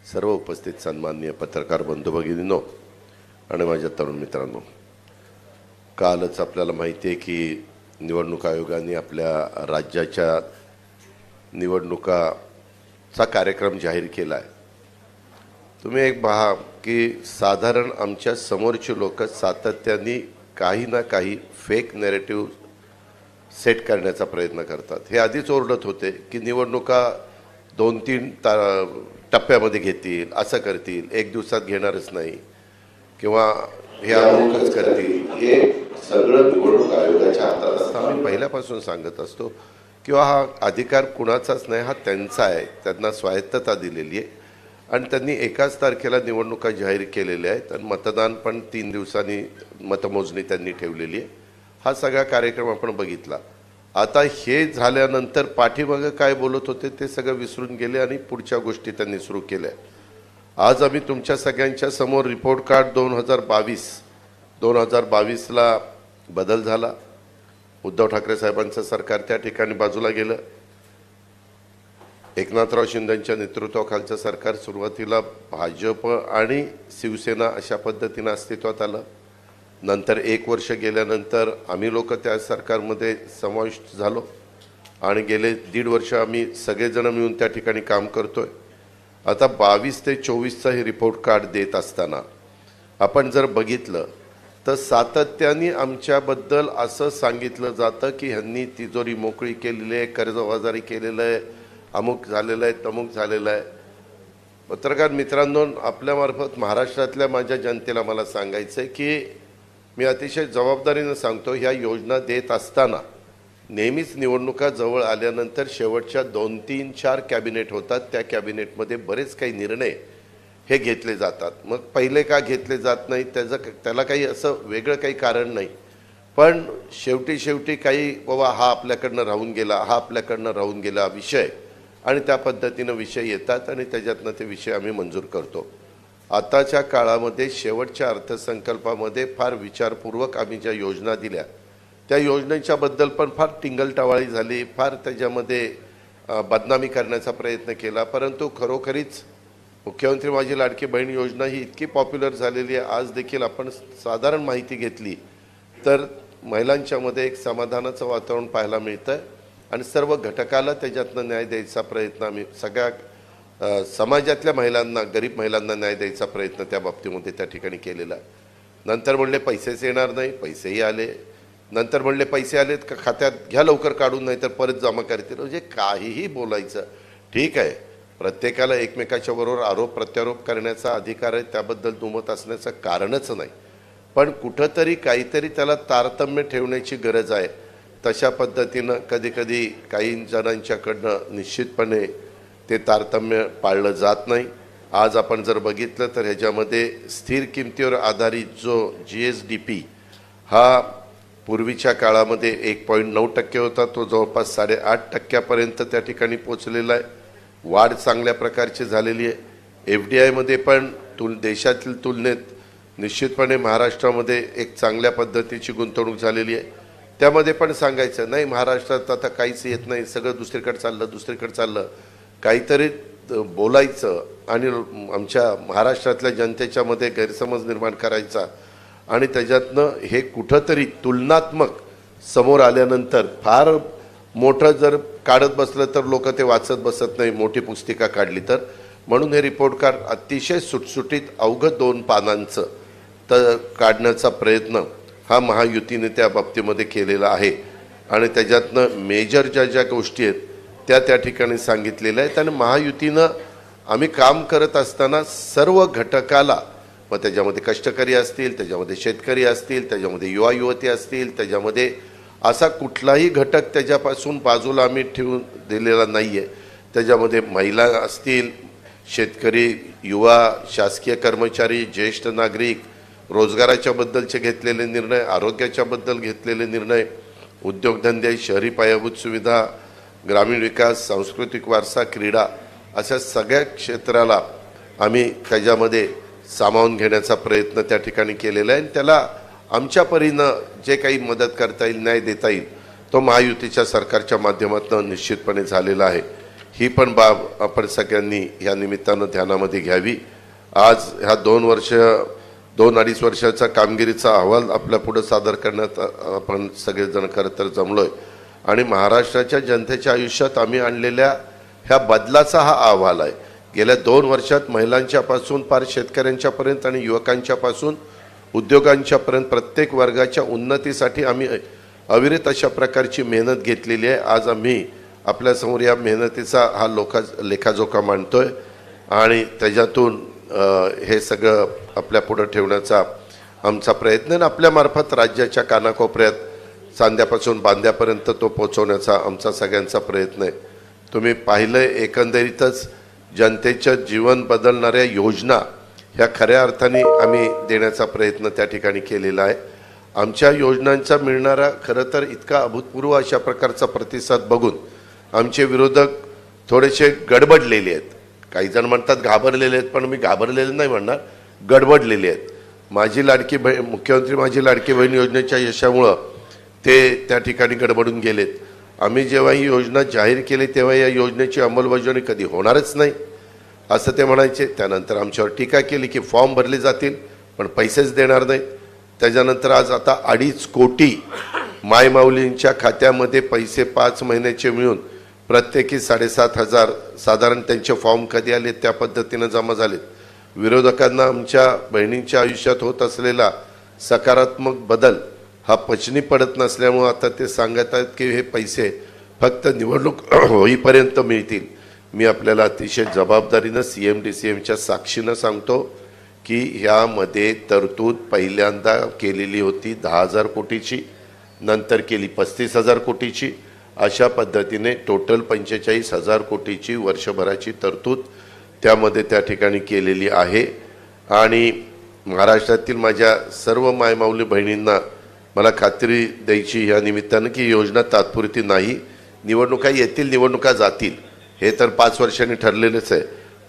सर्व उपस्थित सन्माननीय पत्रकार बंधू भगिनींनो आणि माझ्या तरुण मित्रांनो, कालच आपल्याला माहिती आहे की निवडणूक आयोगाने आपल्या राज्याच्या निवडणुकाचा कार्यक्रम जाहीर केला आहे। तुम्ही एक पहा की साधारण आमच्या समोरचे लोक सातत्याने काही ना काही फेक नॅरेटिव्ह सेट करण्याचा प्रयत्न करतात। हे आधीच ओरडत होते की निवडणुका 2-3 टप्प्यामध्ये घेतील, असं करतील, एक दिवसात घेणारच नाही किंवा हे अमुकच करतील। हे सगळं निवडणूक आयोगाच्या हातात असतं। आम्ही पहिल्यापासून सांगत असतो किंवा हा अधिकार कुणाचाच नाही, हा त्यांचा आहे। त्यांना स्वायत्तता दिलेली आहे आणि त्यांनी एकाच तारखेला निवडणुका जाहीर केलेल्या आहेत आणि मतदान पण 3 दिवसांनी मतमोजणी त्यांनी ठेवलेली आहे। हा सगळा कार्यक्रम आपण बघितला। आता हे झाल्यानंतर पाठीमागे काय बोलत होते ते सगळं विसरून गेले आणि पुढच्या गोष्टी त्यांनी सुरू केल्या। आज आम्ही तुमच्या सगळ्यांच्या समोर रिपोर्ट कार्ड 2022ला बदल झाला। उद्धव ठाकरे साहेबांचं सरकार त्या ठिकाणी बाजूला गेलं। एकनाथराव शिंदेंच्या नेतृत्वाखालचं सरकार सुरुवातीला भाजप आणि शिवसेना अशा पद्धतीने अस्तित्वात आलं। नंतर 1 वर्ष गेल्यानंतर आम्ही लोक त्या सरकारमध्ये समाविष्ट झालो आणि गेले 1.5 वर्ष आम्ही सगळेजण मिळून त्या ठिकाणी काम करतोय। आता 22 ते 24चा हे रिपोर्ट कार्ड देत असताना आपण जर बघितलं तर सातत्याने आमच्याबद्दल असं सांगितलं जातं की ह्यांनी तिजोरी मोकळी केलेली आहे, कर्जबाजारी केलेलं आहे, अमुक झालेलं आहे, तमुक झालेलं आहे। पत्रकार मित्रांनो, आपल्यामार्फत महाराष्ट्रातल्या माझ्या जनतेला मला सांगायचं आहे की मी अतिशय जबाबदारीने सांगतो, ह्या योजना देत असताना नेहमीच निवडणुका जवळ आल्यानंतर शेवटच्या 2-3-4 कॅबिनेट होतात। त्या कॅबिनेटमध्ये बरेच काही निर्णय हे घेतले जातात। मग पहिले का घेतले जात नाही त्याला काही असं वेगळं काही कारण नाही, पण शेवटी काही बाबा हा आपल्याकडनं राहून गेला विषय आणि त्या पद्धतीनं विषय येतात आणि त्याच्यातनं ते विषय आम्ही मंजूर करतो। आताच्या काळामध्ये शेवटच्या अर्थसंकल्पामध्ये फार विचारपूर्वक आम्ही ज्या योजना दिल्या त्या योजनेच्या बद्दल पण फार टिंगलटवाळी झाली, फार त्याच्यामध्ये बदनामी करण्याचा प्रयत्न केला। परंतु खरोखरीच मुख्यमंत्री माझी लाडकी बहीण योजना ही इतकी पॉप्युलर झालेली आहे। आज देखील आपण साधारण माहिती घेतली तर महिलांच्यामध्ये एक समाधानाचं वातावरण पाहायला मिळतं आणि सर्व घटकाला त्याच्यातनं न्याय द्यायचा प्रयत्न आम्ही सगळ्या समाजातल्या महिलांना, गरीब महिलांना न्याय द्यायचा प्रयत्न त्या बाबतीमध्ये त्या ठिकाणी केलेला आहे। नंतर म्हणले पैसेच येणार नाही, पैसेही आले। नंतर म्हणले पैसे आलेत का खात्यात घ्या लवकर काढून, नाही तर परत जमा करतील। म्हणजे काहीही बोलायचं। ठीक आहे, प्रत्येकाला एकमेकाच्या बरोबर आरोप प्रत्यारोप करण्याचा अधिकार आहे, त्याबद्दल दुमत असण्याचं कारणच नाही, पण कुठंतरी काहीतरी त्याला तारतम्य ठेवण्याची गरज आहे। तशा पद्धतीनं कधीकधी काही जणांच्याकडनं निश्चितपणे ते तारतम्य पाळलं जात नाही। आज आपण जर बघितलं तर ह्याच्यामध्ये स्थिर किमतीवर आधारित जो GSDP हा पूर्वीच्या काळामध्ये 1.9% होता, तो जवळपास 8.5% त्या ठिकाणी पोचलेला आहे। वाढ चांगल्या प्रकारची झालेली आहे। FDIमध्ये पण देशातील तुलनेत निश्चितपणे महाराष्ट्रामध्ये एक चांगल्या पद्धतीची गुंतवणूक झालेली आहे। त्यामध्ये पण सांगायचं नाही महाराष्ट्रात आता काहीच येत नाही, सगळं दुसरीकडे चाललं काहीतरी बोलायचं आणि आमच्या महाराष्ट्रातल्या जनतेच्या मध्ये गैरसमज निर्माण करायचा आणि त्याच्यातनं हे कुठंतरी तुलनात्मक समोर आल्यानंतर फार मोठं जर काढत बसलं तर लोक ते वाचत बसत नाही, मोठी पुस्तिका काढली तर। म्हणून हे रिपोर्ट कार्ड अतिशय सुटसुटीत अवघं 2 पानांचं काढण्याचा प्रयत्न हा महायुतीने त्या बाबतीमध्ये केलेला आहे आणि त्याच्यातनं मेजर ज्या गोष्टी आहेत त्या ठिकाणी सांगितलेल्या आहेत। आणि महायुतीनं आम्ही काम करत असताना सर्व घटकाला, मग त्याच्यामध्ये कष्टकरी असतील, त्याच्यामध्ये शेतकरी असतील, त्याच्यामध्ये युवा युवती असतील, त्याच्यामध्ये असा कुठलाही घटक त्याच्यापासून बाजूला आम्ही ठेवून दिलेला नाही आहे। त्याच्यामध्ये महिला असतील, शेतकरी, युवा, शासकीय कर्मचारी, ज्येष्ठ नागरिक, रोजगाराच्या बद्दलचे घेतलेले निर्णय, आरोग्याच्या बद्दल घेतलेले निर्णय, उद्योगधंदे, शहरी पायाभूत सुविधा, ग्रामीण विकास, सांस्कृतिक वारसा, क्रीडा अशा सगळ्या क्षेत्राला आम्ही त्याच्यामध्ये सामावून घेण्याचा प्रयत्न त्या ठिकाणी केलेला आहे। त्याला आमच्या परीनं जे काही मदत करता येईल, न्याय देता येईल, तो महायुतीच्या सरकारच्या माध्यमातून निश्चितपणे झालेला आहे। ही पण बाब आपण सगळ्यांनी या निमित्तानं ध्यानामध्ये घ्यावी. आज ह्या 2-2.5 वर्षाचा कामगिरीचा अहवाल आपल्या पुढे सादर करण्यात आपण सगळेजण खरं तर जमलोय आणि महाराष्ट्राच्या जनतेच्या आयुष्यात आम्ही आणलेल्या ह्या बदलाचा हा अहवाल आहे. गेल्या 2 वर्षात महिलांच्यापासून पार शेतकऱ्यांच्यापर्यंत आणि युवकांच्यापासून उद्योगांच्यापर्यंत प्रत्येक वर्गाच्या उन्नतीसाठी आम्ही अविरत अशा प्रकारची मेहनत घेतलेली आहे. आज आम्ही आपल्यासमोर या मेहनतीचा हा लेखाजोखा मांडतोय आणि त्याच्यातून हे सगळं आपल्या पुढे ठेवण्याचा आमचा प्रयत्न आहे. आपल्यामार्फत राज्याच्या कानाकोपऱ्यात सांध्यापासून बांध्यापर्यंत तो पोहोचवण्याचा आमचा सगळ्यांचा प्रयत्न आहे. तुम्ही पाहिलं एकंदरीतच जनतेचं जीवन बदलणाऱ्या योजना ह्या खऱ्या अर्थाने आम्ही देण्याचा प्रयत्न त्या ठिकाणी केलेला आहे. आमच्या योजनांचा मिळणारा खरं तर इतका अभूतपूर्व अशा प्रकारचा प्रतिसाद बघून आमचे विरोधक थोडेसे गडबडलेले आहेत. काही जण म्हणतात घाबरलेले आहेत, पण मी घाबरलेले नाही म्हणणार, गडबडलेले आहेत. माझी लाडकी बहीण मुख्यमंत्री माझी लाडकी बहीण योजनेच्या यशामुळं ते त्या ठिकाणी गडबडून गेलेत. आम्ही जेव्हा ही योजना जाहीर केली तेव्हा या योजनेची अंमलबजावणी कधी होणारच नाही असं ते म्हणायचे. त्यानंतर आमच्यावर टीका केली की फॉर्म भरले जातील पण पैसेच देणार नाहीत. त्याच्यानंतर आज आता 2.5 कोटी मायमाऊलींच्या खात्यामध्ये पैसे 5 महिन्याचे मिळून प्रत्येकी 7,500 साधारण त्यांचे फॉर्म कधी आले त्या पद्धतीनं जमा झालेत. विरोधकांना आमच्या बहिणींच्या आयुष्यात होत असलेला सकारात्मक बदल हा पचनी पडत नसल्यामुळे आता ते सांगत आहेत की हे पैसे फक्त निवडणूक होईपर्यंत मिळतील. मी आपल्याला अतिशय जबाबदारीनं CM-DCMच्या साक्षीनं सांगतो की ह्यामध्ये तरतूद पहिल्यांदा केलेली होती 10,000 कोटीची, नंतर केली 35,000 कोटीची. अशा पद्धतीने टोटल 45,000 कोटीची वर्षभराची तरतूद त्यामध्ये त्या ठिकाणी केलेली आहे. आणि महाराष्ट्रातील माझ्या सर्व मायमाऊली बहिणींना मला खात्री द्यायची या निमित्तानं की योजना तात्पुरती नाही. निवडणुका येतील, निवडणुका जातील, हे तर 5 वर्षांनी ठरलेलेच आहे.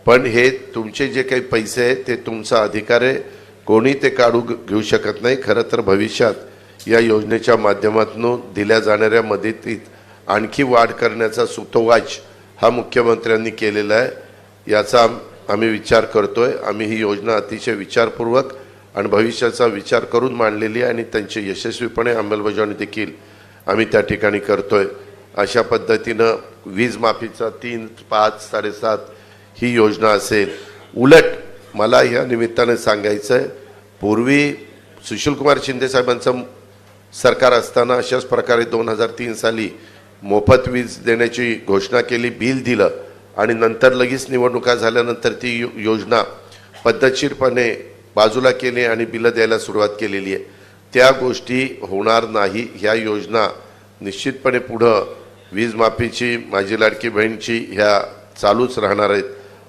पण हे तुमचे जे काही पैसे आहेत ते तुमचा अधिकार आहे, कोणी ते काढू घेऊ शकत नाही. खरं तर भविष्यात या योजनेच्या माध्यमातून दिल्या जाणाऱ्या मदतीत आणखी वाढ करण्याचा सुतोवाच हा मुख्यमंत्र्यांनी केलेला आहे. याचा आम्ही विचार करतोय. आम्ही ही योजना अतिशय विचारपूर्वक आणि भविष्याचा विचार करून मांडलेली आहे आणि त्यांची यशस्वीपणे अंमलबजावणी देखील आम्ही त्या ठिकाणी करतोय. अशा पद्धतीनं वीज माफीचा 3, 5, 7.5 ही योजना असेल. उलट मला ह्या निमित्ताने सांगायचं आहे, पूर्वी सुशीलकुमार शिंदे साहेबांचं सरकार असताना अशाच प्रकारे 2003 साली मोफत वीज देण्याची घोषणा केली, बिल दिलं आणि नंतर लगेच निवडणुका झाल्यानंतर ती योजना पद्धतशीरपणे बाजूला केली आणि बिलं द्यायला सुरुवात केलेली आहे. त्या गोष्टी होणार नाही. ह्या योजना निश्चितपणे पुढं वीज माफीची, माझी लाडकी बहीणची ह्या चालूच राहणार आहेत.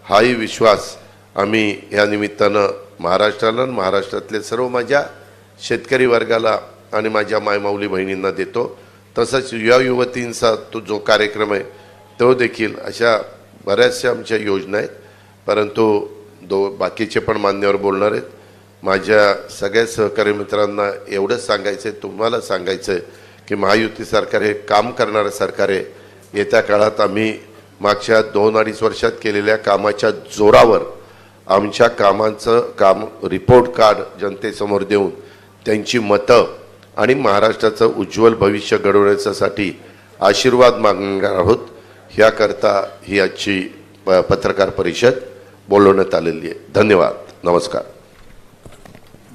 हाही विश्वास आम्ही ह्या निमित्तानं महाराष्ट्राला, महाराष्ट्रातले सर्व माझ्या शेतकरी वर्गाला आणि माझ्या मायमाऊली बहिणींना देतो. तसंच युवा युवतींचा तो जो कार्यक्रम आहे तो देखील, अशा बऱ्याचशा आमच्या योजना आहेत. परंतु बाकीचे पण मान्यवर बोलणार आहेत. माझ्या सगळ्या सहकारी मित्रांना एवढंच सांगायचं आहे, तुम्हाला सांगायचं आहे की महायुती सरकार हे काम करणारं सरकार आहे. येत्या काळात आम्ही मागच्या 2-2.5 वर्षात केलेल्या कामाच्या जोरावर आमच्या कामाचं काम रिपोर्ट कार्ड जनतेसमोर देऊन त्यांची मतं आणि महाराष्ट्राचं उज्ज्वल भविष्य घडवण्यासाठी आशीर्वाद मागणार आहोत. ह्याकरता ही आजची पत्रकार परिषद बोलवण्यात आलेली आहे. धन्यवाद. नमस्कार.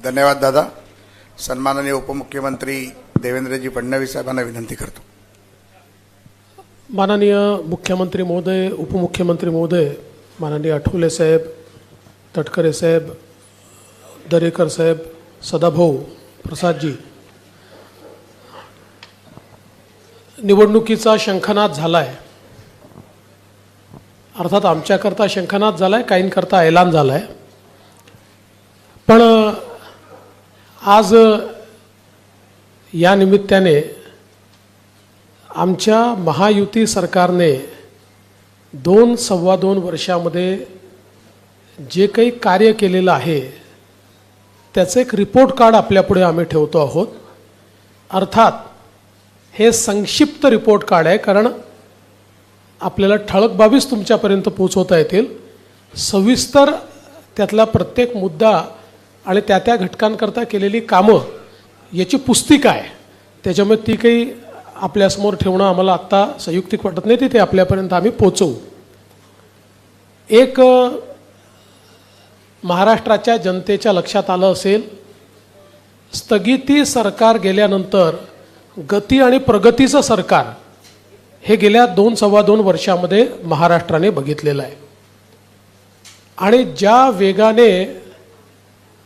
धन्यवाद दादा. सन्माननीय उपमुख्यमंत्री देवेंद्रजी फडणवीस साहेबांना विनंती करतो. माननीय मुख्यमंत्री महोदय, उपमुख्यमंत्री महोदय, माननीय आठवले साहेब, तटकरे साहेब, दरेकर साहेब, सदाभाऊ, प्रसादजी, निवडणुकीचा शंखनाद झालाय. अर्थात आमच्याकरता शंखनाद झालाय, काहींकरता ऐलान झालाय. पण आज या निमित्ताने आमच्या महायुती सरकारने 2-2.25 वर्षामध्ये जे काही कार्य केलेलं आहे त्याचं एक रिपोर्ट कार्ड आपल्यापुढे आम्ही ठेवतो आहोत. अर्थात हे संक्षिप्त रिपोर्ट कार्ड आहे, कारण आपल्याला ठळक बाबीच तुमच्यापर्यंत पोहोचवता येतील. सविस्तर त्यातला प्रत्येक मुद्दा आणि त्या त्या घटकांकरता केलेली कामं याची पुस्तिका आहे. त्याच्यामुळे ती काही आपल्यासमोर ठेवणं आम्हाला आत्ता संयुक्तिक वाटत नाही, ते आपल्यापर्यंत आम्ही पोचवू. एक महाराष्ट्राच्या जनतेच्या लक्षात आलं असेल, स्थगिती सरकार गेल्यानंतर गती आणि प्रगतीचं सरकार हे गेल्या 2-2.25 वर्षामध्ये महाराष्ट्राने बघितलेलं आहे. आणि ज्या वेगाने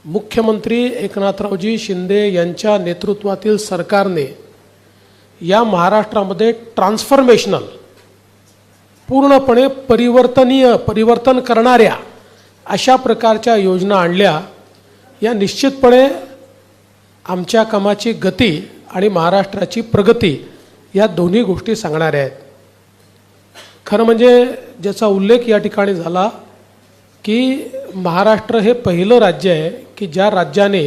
मुख्यमंत्री एकनाथरावजी शिंदे यांच्या नेतृत्वातील सरकारने या महाराष्ट्रामध्ये ट्रान्सफॉर्मेशनल, पूर्णपणे परिवर्तन करणाऱ्या अशा प्रकारच्या योजना आणल्या, या निश्चितपणे आमच्या कामाची गती आणि महाराष्ट्राची प्रगती या दोन्ही गोष्टी सांगणाऱ्या आहेत. खरं म्हणजे ज्याचा उल्लेख या ठिकाणी झाला की महाराष्ट्र हे पहिलं राज्य आहे की ज्या राज्याने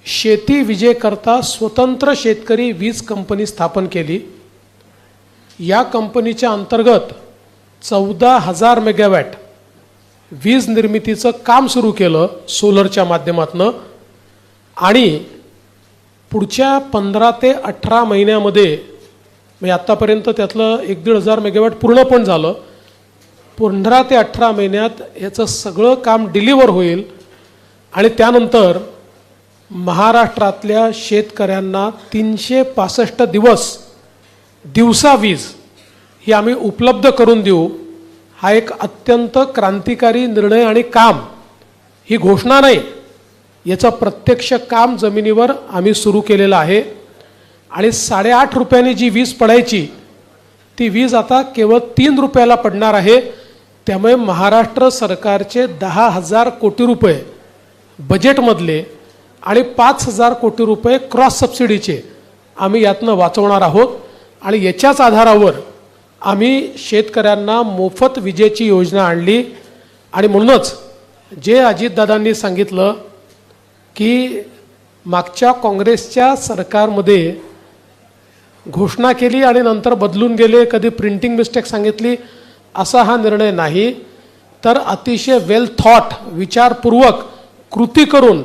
शेती विजेकरता स्वतंत्र शेतकरी वीज कंपनी स्थापन केली. या कंपनीच्या अंतर्गत 14,000 मेगावॅट वीज निर्मितीचं काम सुरू केलं सोलरच्या माध्यमातून. आणि पुढच्या 15 ते 18 महिन्यामध्ये म्हणजे आत्तापर्यंत त्यातलं 1,500 मेगावॅट पूर्ण पण झालं. 15 ते 18 महिन्यात याचं सगळं काम डिलिव्हर होईल आणि त्यानंतर महाराष्ट्रातल्या शेतकऱ्यांना 365 दिवसा वीज ही आम्ही उपलब्ध करून देऊ. हा एक अत्यंत क्रांतिकारी निर्णय आणि काम, ही घोषणा नाही, याचं प्रत्यक्ष काम जमिनीवर आम्ही सुरू केलेलं आहे. आणि 8.5 रुपयांनी जी वीज पडायची ती वीज आता केवळ 3 रुपयाला पडणार आहे. त्यामुळे महाराष्ट्र सरकारचे 10,000 कोटी रुपये बजेटमधले आणि 5,000 कोटी रुपये क्रॉस सबसिडीचे आम्ही यातनं वाचवणार आहोत. आणि याच्याच आधारावर आम्ही शेतकऱ्यांना मोफत विजेची योजना आणली. आणि म्हणूनच जे अजितदादांनी सांगितलं की मागच्या काँग्रेसच्या सरकारमध्ये घोषणा केली आणि नंतर बदलून गेले, कधी प्रिंटिंग मिस्टेक सांगितली, असा हा निर्णय नाही, तर अतिशय वेल थॉट, विचारपूर्वक कृती करून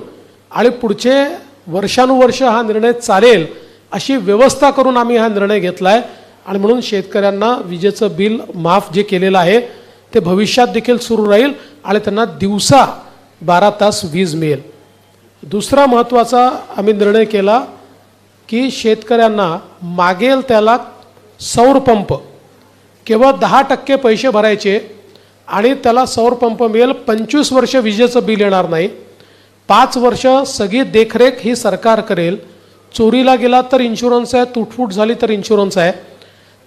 आणि पुढचे वर्षानुवर्ष हा निर्णय चालेल अशी व्यवस्था करून आम्ही हा निर्णय घेतला आहे. आणि म्हणून शेतकऱ्यांना विजेचं बिल माफ जे केलेलं आहे ते भविष्यात देखील सुरू राहील आणि त्यांना दिवसा 12 तास वीज मिळेल. दुसरा महत्त्वाचा आम्ही निर्णय केला की शेतकऱ्यांना मागेल त्याला सौर पंप केवळ 10% पैसे भरायचे आणि त्याला सौर पंप मिळेल. 25 वर्ष विजेचं बिल येणार नाही. 5 वर्ष सगळी देखरेख ही सरकार करेल. चोरीला गेला तर इन्शुरन्स आहे, तुटफूट झाली तर इन्शुरन्स आहे.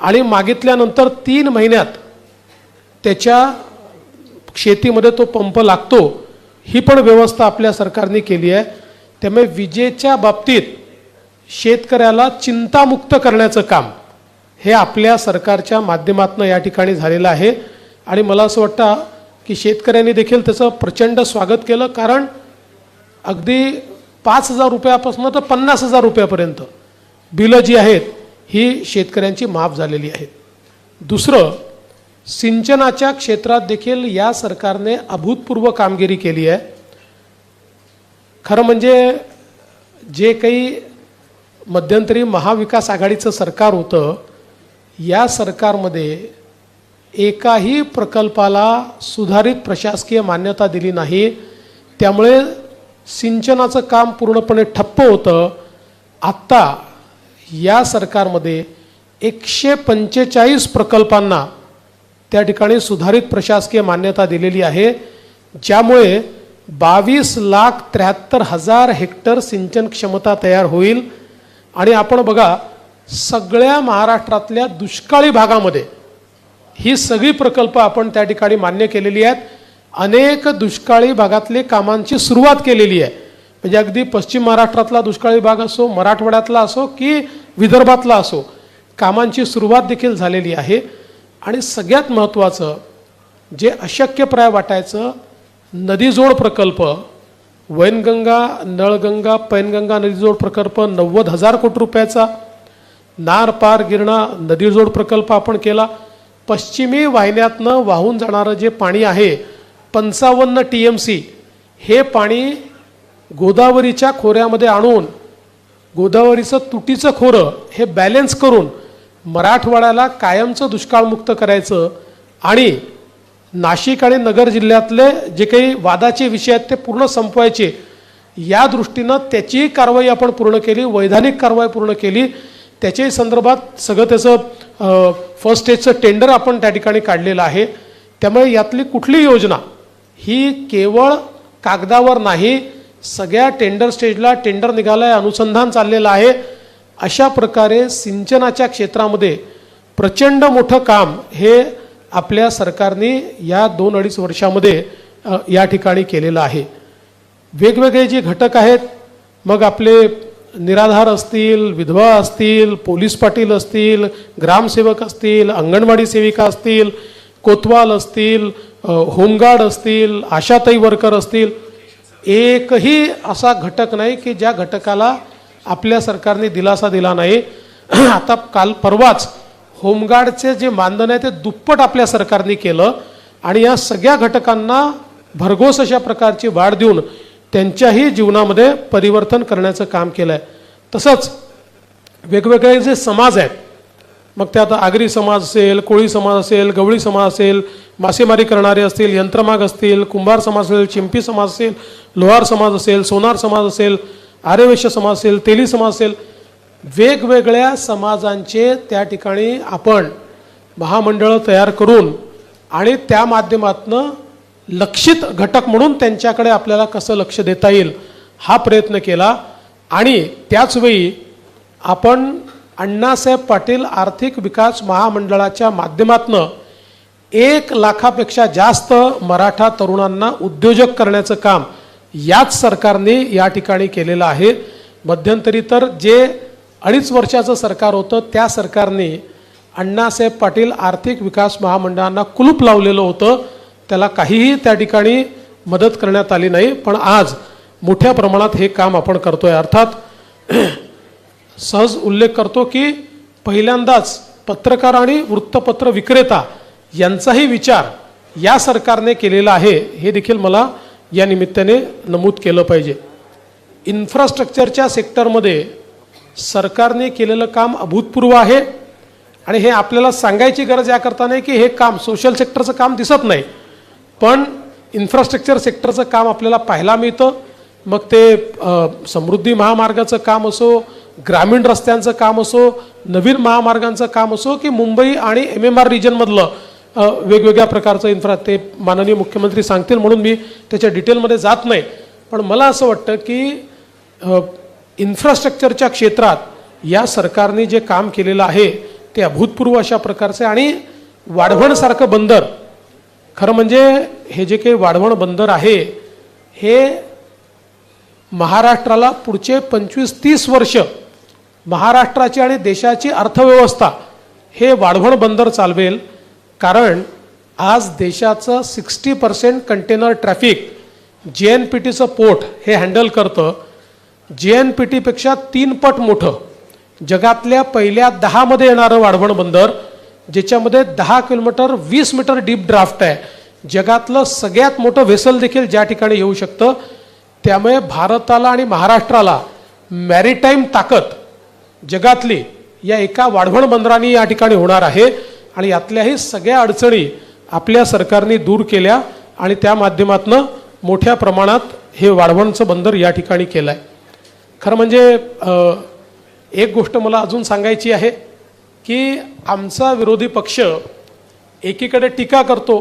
आणि मागितल्यानंतर 3 महिन्यात त्याच्या शेतीमध्ये तो पंप लागतो, ही पण व्यवस्था आपल्या सरकारने केली आहे. त्यामुळे विजेच्या बाबतीत शेतकऱ्याला चिंतामुक्त करण्याचं काम हे आपल्या सरकारच्या माध्यमातून या ठिकाणी झालेलं आहे. आणि मला असं वाटतं की शेतकऱ्यांनी देखील त्याचं प्रचंड स्वागत केलं, कारण अगदी 5,000 रुपयापासून तर 50,000 रुपयापर्यंत बिलं जी आहेत ही शेतकऱ्यांची माफ झालेली आहेत. दुसरं, सिंचनाच्या क्षेत्रात देखील या सरकारने अभूतपूर्व कामगिरी केली आहे. खरं म्हणजे जे काही मध्यंतरी महाविकास आघाडीचं सरकार होतं, या सरकारमध्ये एकाही प्रकल्पाला सुधारित प्रशासकीय मान्यता दिली नाही. त्यामुळे सिंचनाचं काम पूर्णपणे ठप्प होतं. आत्ता या सरकारमध्ये 145 प्रकल्पांना त्या ठिकाणी सुधारित प्रशासकीय मान्यता दिलेली आहे, ज्यामुळे 22,73,000 हेक्टर सिंचन क्षमता तयार होईल. आणि आपण बघा, सगळ्या महाराष्ट्रातल्या दुष्काळी भागामध्ये ही सगळी प्रकल्प आपण त्या ठिकाणी मान्य केलेली आहेत. अनेक दुष्काळी भागातले कामांची सुरुवात केलेली आहे. म्हणजे अगदी पश्चिम महाराष्ट्रातला दुष्काळी भाग असो, मराठवाड्यातला असो की विदर्भातला असो, कामांची सुरुवात देखील झालेली आहे. आणि सगळ्यात महत्त्वाचं जे अशक्यप्राय वाटायचं, नदीजोड प्रकल्प, वैनगंगा, नळगंगा, पैनगंगा नदीजोड प्रकल्प 90,000 कोटी रुपयाचा, नार पार गिरणा नदीजोड प्रकल्प आपण केला. पश्चिमी वाहिन्यातनं वाहून जाणारं जे पाणी आहे 55 TMC, हे पाणी गोदावरीच्या खोऱ्यामध्ये आणून गोदावरीचं तुटीचं खोरं हे बॅलेन्स करून मराठवाड्याला कायमचं दुष्काळमुक्त करायचं आणि नाशिक आणि नगर जिल्ह्यातले जे काही वादाचे विषय आहेत ते पूर्ण संपवायचे, या दृष्टीनं त्याचीही कारवाई आपण पूर्ण केली, वैधानिक कारवाई पूर्ण केली. त्याच्याही संदर्भात सगळं त्याचं फर्स्ट स्टेजचं टेंडर आपण त्या ठिकाणी काढलेलं आहे. त्यामुळे यातली कुठली योजना ही केवळ कागदावर नाही, सगळ्या टेंडर स्टेजला टेंडर निघालं आहे, अनुसंधान चाललेलं आहे. अशा प्रकारे सिंचनाच्या क्षेत्रामध्ये प्रचंड मोठं काम हे आपल्या सरकारने या 2-2.5 वर्षामध्ये या ठिकाणी केलेलं आहे. वेगवेगळे जे घटक आहेत, मग आपले निराधार असतील, विधवा असतील, पोलीस पाटील असतील, ग्रामसेवक असतील, अंगणवाडी सेविका असतील, कोतवाल असतील, होमगार्ड असतील, आशाताई वर्कर असतील, एकही असा घटक नाही की ज्या घटकाला आपल्या सरकारने दिलासा दिला नाही. आता काल परवाच होमगार्डचे जे मानधन आहे ते दुप्पट आपल्या सरकारने केलं आणि या सगळ्या घटकांना भरघोस अशा प्रकारची वाढ देऊन त्यांच्याही जीवनामध्ये परिवर्तन करण्याचं काम केलं आहे. तसंच वेगवेगळे जे समाज आहेत, मग ते आता आगरी समाज असेल, कोळी समाज असेल, गवळी समाज असेल, मासेमारी करणारे असतील, यंत्रमाग असतील, कुंभार समाज असेल, चिंपी समाज असेल, लोहार समाज असेल, सोनार समाज असेल, आर्यवैश्य समाज असेल, तेली समाज असेल, वेगवेगळ्या समाजांचे त्या ठिकाणी आपण महामंडळं तयार करून आणि त्या माध्यमातून लक्षित घटक म्हणून त्यांच्याकडे आपल्याला कसं लक्ष देता येईल हा प्रयत्न केला. आणि त्याचवेळी आपण अण्णासाहेब पाटील आर्थिक विकास महामंडळाच्या माध्यमातून 1 लाखापेक्षा जास्त मराठा तरुणांना उद्योजक करण्याचं काम याच सरकारने या ठिकाणी केलेलं आहे. मध्यंतरी तर जे 2.5 वर्षाचं सरकार होतं त्या सरकारने अण्णासाहेब पाटील आर्थिक विकास महामंडळांना कुलूप लावलेलं होतं, त्याला काहीही त्या ठिकाणी मदत करण्यात आली नाही. पण आज मोठ्या प्रमाणात हे काम आपण करतोय. अर्थात सहज उल्लेख करतो की पहिल्यांदाच पत्रकार आणि वृत्तपत्र विक्रेता यांचाही विचार या सरकारने केलेला आहे, हे देखील मला या निमित्ताने नमूद केलं पाहिजे. इन्फ्रास्ट्रक्चरच्या सेक्टरमध्ये सरकारने केलेलं काम अभूतपूर्व आहे आणि हे आपल्याला सांगायची गरज याकरता नाही की हे काम सोशल सेक्टरचं काम दिसत नाही, पण इन्फ्रास्ट्रक्चर सेक्टरचं काम आपल्याला पाहायला मिळतं. मग ते समृद्धी महामार्गाचं काम असो, ग्रामीण रस्त्यांचं काम असो, नवीन महामार्गांचं काम असो, की मुंबई आणि MMR रिजनमधलं वेगवेगळ्या प्रकारचं इन्फ्रा, ते माननीय मुख्यमंत्री सांगतील म्हणून मी त्याच्या डिटेलमध्ये जात नाही. पण मला असं वाटतं की इन्फ्रास्ट्रक्चरच्या क्षेत्रात या सरकारने जे काम केलेलं आहे ते अभूतपूर्व अशा प्रकारचे. आणि वाढवणसारखं बंदर, खरं म्हणजे हे जे काही वाढवण बंदर आहे हे महाराष्ट्राला पुढचे 25-30 वर्ष महाराष्ट्राची आणि देशाची अर्थव्यवस्था हे वाढवण बंदर चालवेल. कारण आज देशाचं 60% कंटेनर ट्रॅफिक JNPTचं पोर्ट हे हँडल करतं. JNPTपेक्षा 3 पट मोठं जगातल्या पहिल्या 10 मध्ये येणारं वाढवण बंदर, ज्याच्यामध्ये 10 किलोमीटर 20 मीटर डीप ड्राफ्ट आहे. जगातलं सगळ्यात मोठं व्हेसल देखील ज्या ठिकाणी येऊ शकतं. त्यामुळे भारताला आणि महाराष्ट्राला मॅरिटाईम ताकद जगातली या एका वाढवण बंदराने या ठिकाणी होणार आहे. आणि यातल्याही सगळ्या अडचणी आपल्या सरकारने दूर केल्या आणि त्या माध्यमातून मोठ्या प्रमाणात हे वाढवणचं बंदर या ठिकाणी केलं आहे. खरं म्हणजे एक गोष्ट मला अजून सांगायची आहे की आमचा विरोधी पक्ष एकीकडे टीका करतो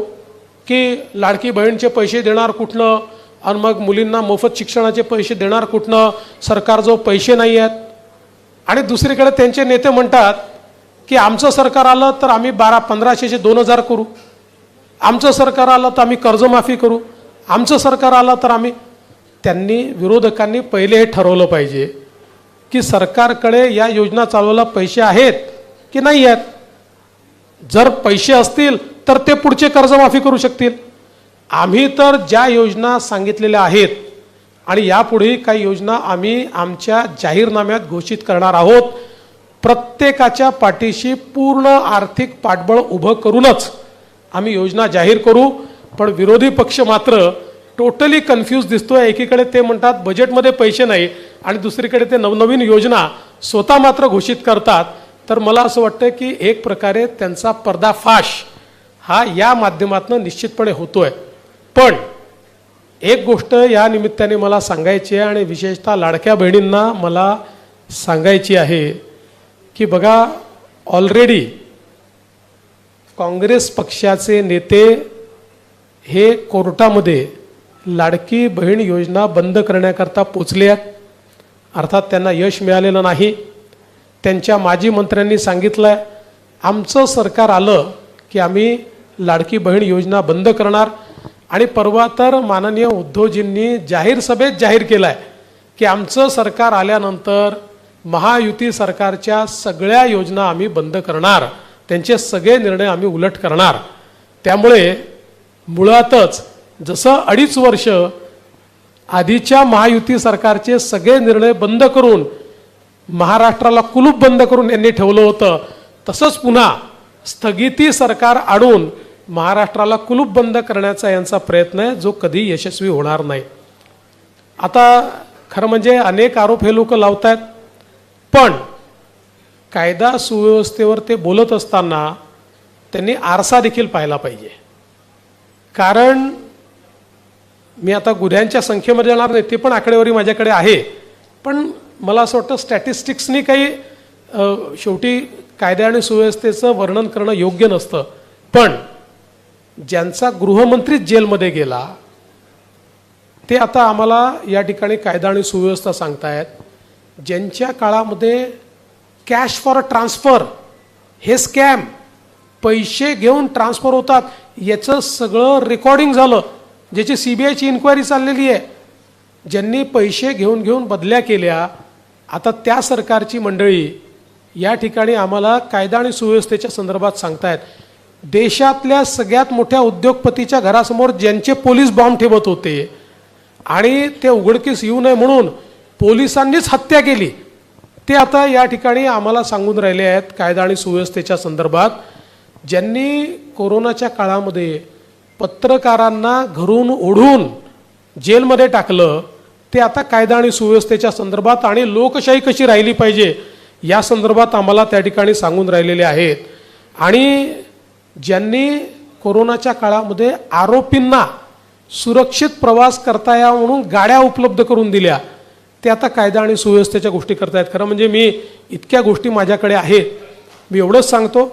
की लाडकी बहीणचे पैसे देणार कुठनं आणि मग मुलींना मोफत शिक्षणाचे पैसे देणार कुठनं, सरकारजवळ पैसे नाही आहेत. आणि दुसरीकडे त्यांचे नेते म्हणतात की आमचं सरकार आलं तर आम्ही 1500चे 2000 करू, आमचं सरकार आलं तर आम्ही कर्जमाफी करू, आमचं सरकार आलं तर आम्ही. त्यांनी विरोधकांनी पहिले हे ठरवलं पाहिजे की सरकारकडे या योजना चालवायला पैसे आहेत की नाही आहेत. जर पैसे असतील तर ते पुढचे कर्जमाफी करू शकतील. आम्ही तर ज्या योजना सांगितलेल्या आहेत आणि यापुढे काही योजना आम्ही आमच्या जाहीरनाम्यात घोषित करणार आहोत प्रत्येकाच्या पाठीशी पूर्ण आर्थिक पाठबळ उभं करूनच आम्ही योजना जाहीर करू. पण विरोधी पक्ष मात्र टोटली कन्फ्यूज दिसतोय. एकीकडे ते म्हणतात बजेटमध्ये पैसे नाही आणि दुसरीकडे ते नवनवीन योजना स्वतः मात्र घोषित करतात. तर मला असं वाटतं की एक प्रकारे त्यांचा पर्दाफाश हा या माध्यमातून निश्चितपणे होतोय. पण एक गोष्ट या निमित्ताने मला सांगायची आहे आणि विशेषतः लाडक्या बहिणींना मला सांगायची आहे की बघा, ऑलरेडी काँग्रेस पक्षाचे नेते हे कोर्टामध्ये लाडकी बहीण योजना बंद करण्याकरता पोचले आहेत. अर्थात त्यांना यश मिळालेलं नाही. त्यांच्या माजी मंत्र्यांनी सांगितलं आहे आमचं सरकार आलं की आम्ही लाडकी बहीण योजना बंद करणार. आणि परवा तर माननीय उद्धवजींनी जाहीर सभेत जाहीर केलं आहे की आमचं सरकार आल्यानंतर महायुती सरकारच्या सगळ्या योजना आम्ही बंद करणार, त्यांचे सगळे निर्णय आम्ही उलट करणार. त्यामुळे मुळातच जसं 2.5 वर्ष आधीच्या महायुती सरकारचे सगळे निर्णय बंद करून महाराष्ट्राला कुलूप बंद करून यांनी ठेवलं होतं, तसंच पुन्हा स्थगिती सरकार आणून महाराष्ट्राला कुलूप बंद करण्याचा यांचा प्रयत्न आहे, जो कधी यशस्वी होणार नाही. आता खरं म्हणजे अनेक आरोप हे लोक लावत आहेत, पण कायदा सुव्यवस्थेवर ते बोलत असताना त्यांनी आरसा देखील पाहिला पाहिजे. कारण मी आता गुन्ह्यांच्या संख्येमध्ये जाणार नाही, ते पण आकडेवारी माझ्याकडे आहे. पण मला असं वाटतं स्टॅटिस्टिक्सनी काही शेवटी कायदा आणि सुव्यवस्थेचं वर्णन करणं योग्य नसतं. पण ज्यांचा गृहमंत्रीच जेलमध्ये गेला ते आता आम्हाला या ठिकाणी कायदा आणि सुव्यवस्था सांगतायत. ज्यांच्या काळामध्ये कॅश फॉर ट्रान्सफर हे स्कॅम, पैसे घेऊन ट्रान्सफर होतात, याचं सगळं रेकॉर्डिंग झालं, ज्याची CBIची इन्क्वायरी चाललेली आहे. ज्यांनी पैसे घेऊन घेऊन बदल्या केल्या, आता त्या सरकारची मंडळी या ठिकाणी आम्हाला कायदा आणि सुव्यवस्थेच्या संदर्भात सांगतायत. देशातल्या सगळ्यात मोठ्या उद्योगपतीच्या घरासमोर ज्यांचे पोलीस बॉम्ब ठेवत होते आणि ते उघडकीस येऊ नये म्हणून पोलिसांनीच हत्या केली, ते आता या ठिकाणी आम्हाला सांगून राहिले आहेत कायदा आणि सुव्यवस्थेच्या संदर्भात. ज्यांनी कोरोनाच्या काळामध्ये पत्रकारांना घरून ओढून जेलमध्ये टाकलं, ते आता कायदा आणि सुव्यवस्थेच्या संदर्भात आणि लोकशाही कशी राहिली पाहिजे या संदर्भात आम्हाला त्या ठिकाणी सांगून राहिलेले आहेत. आणि ज्यांनी कोरोनाच्या काळामध्ये आरोपींना सुरक्षित प्रवास करता यावा म्हणून गाड्या उपलब्ध करून दिल्या, ते आता कायदा आणि सुव्यवस्थेच्या गोष्टी करतायत. खरं म्हणजे मी इतक्या गोष्टी माझ्याकडे आहेत. मी एवढंच सांगतो,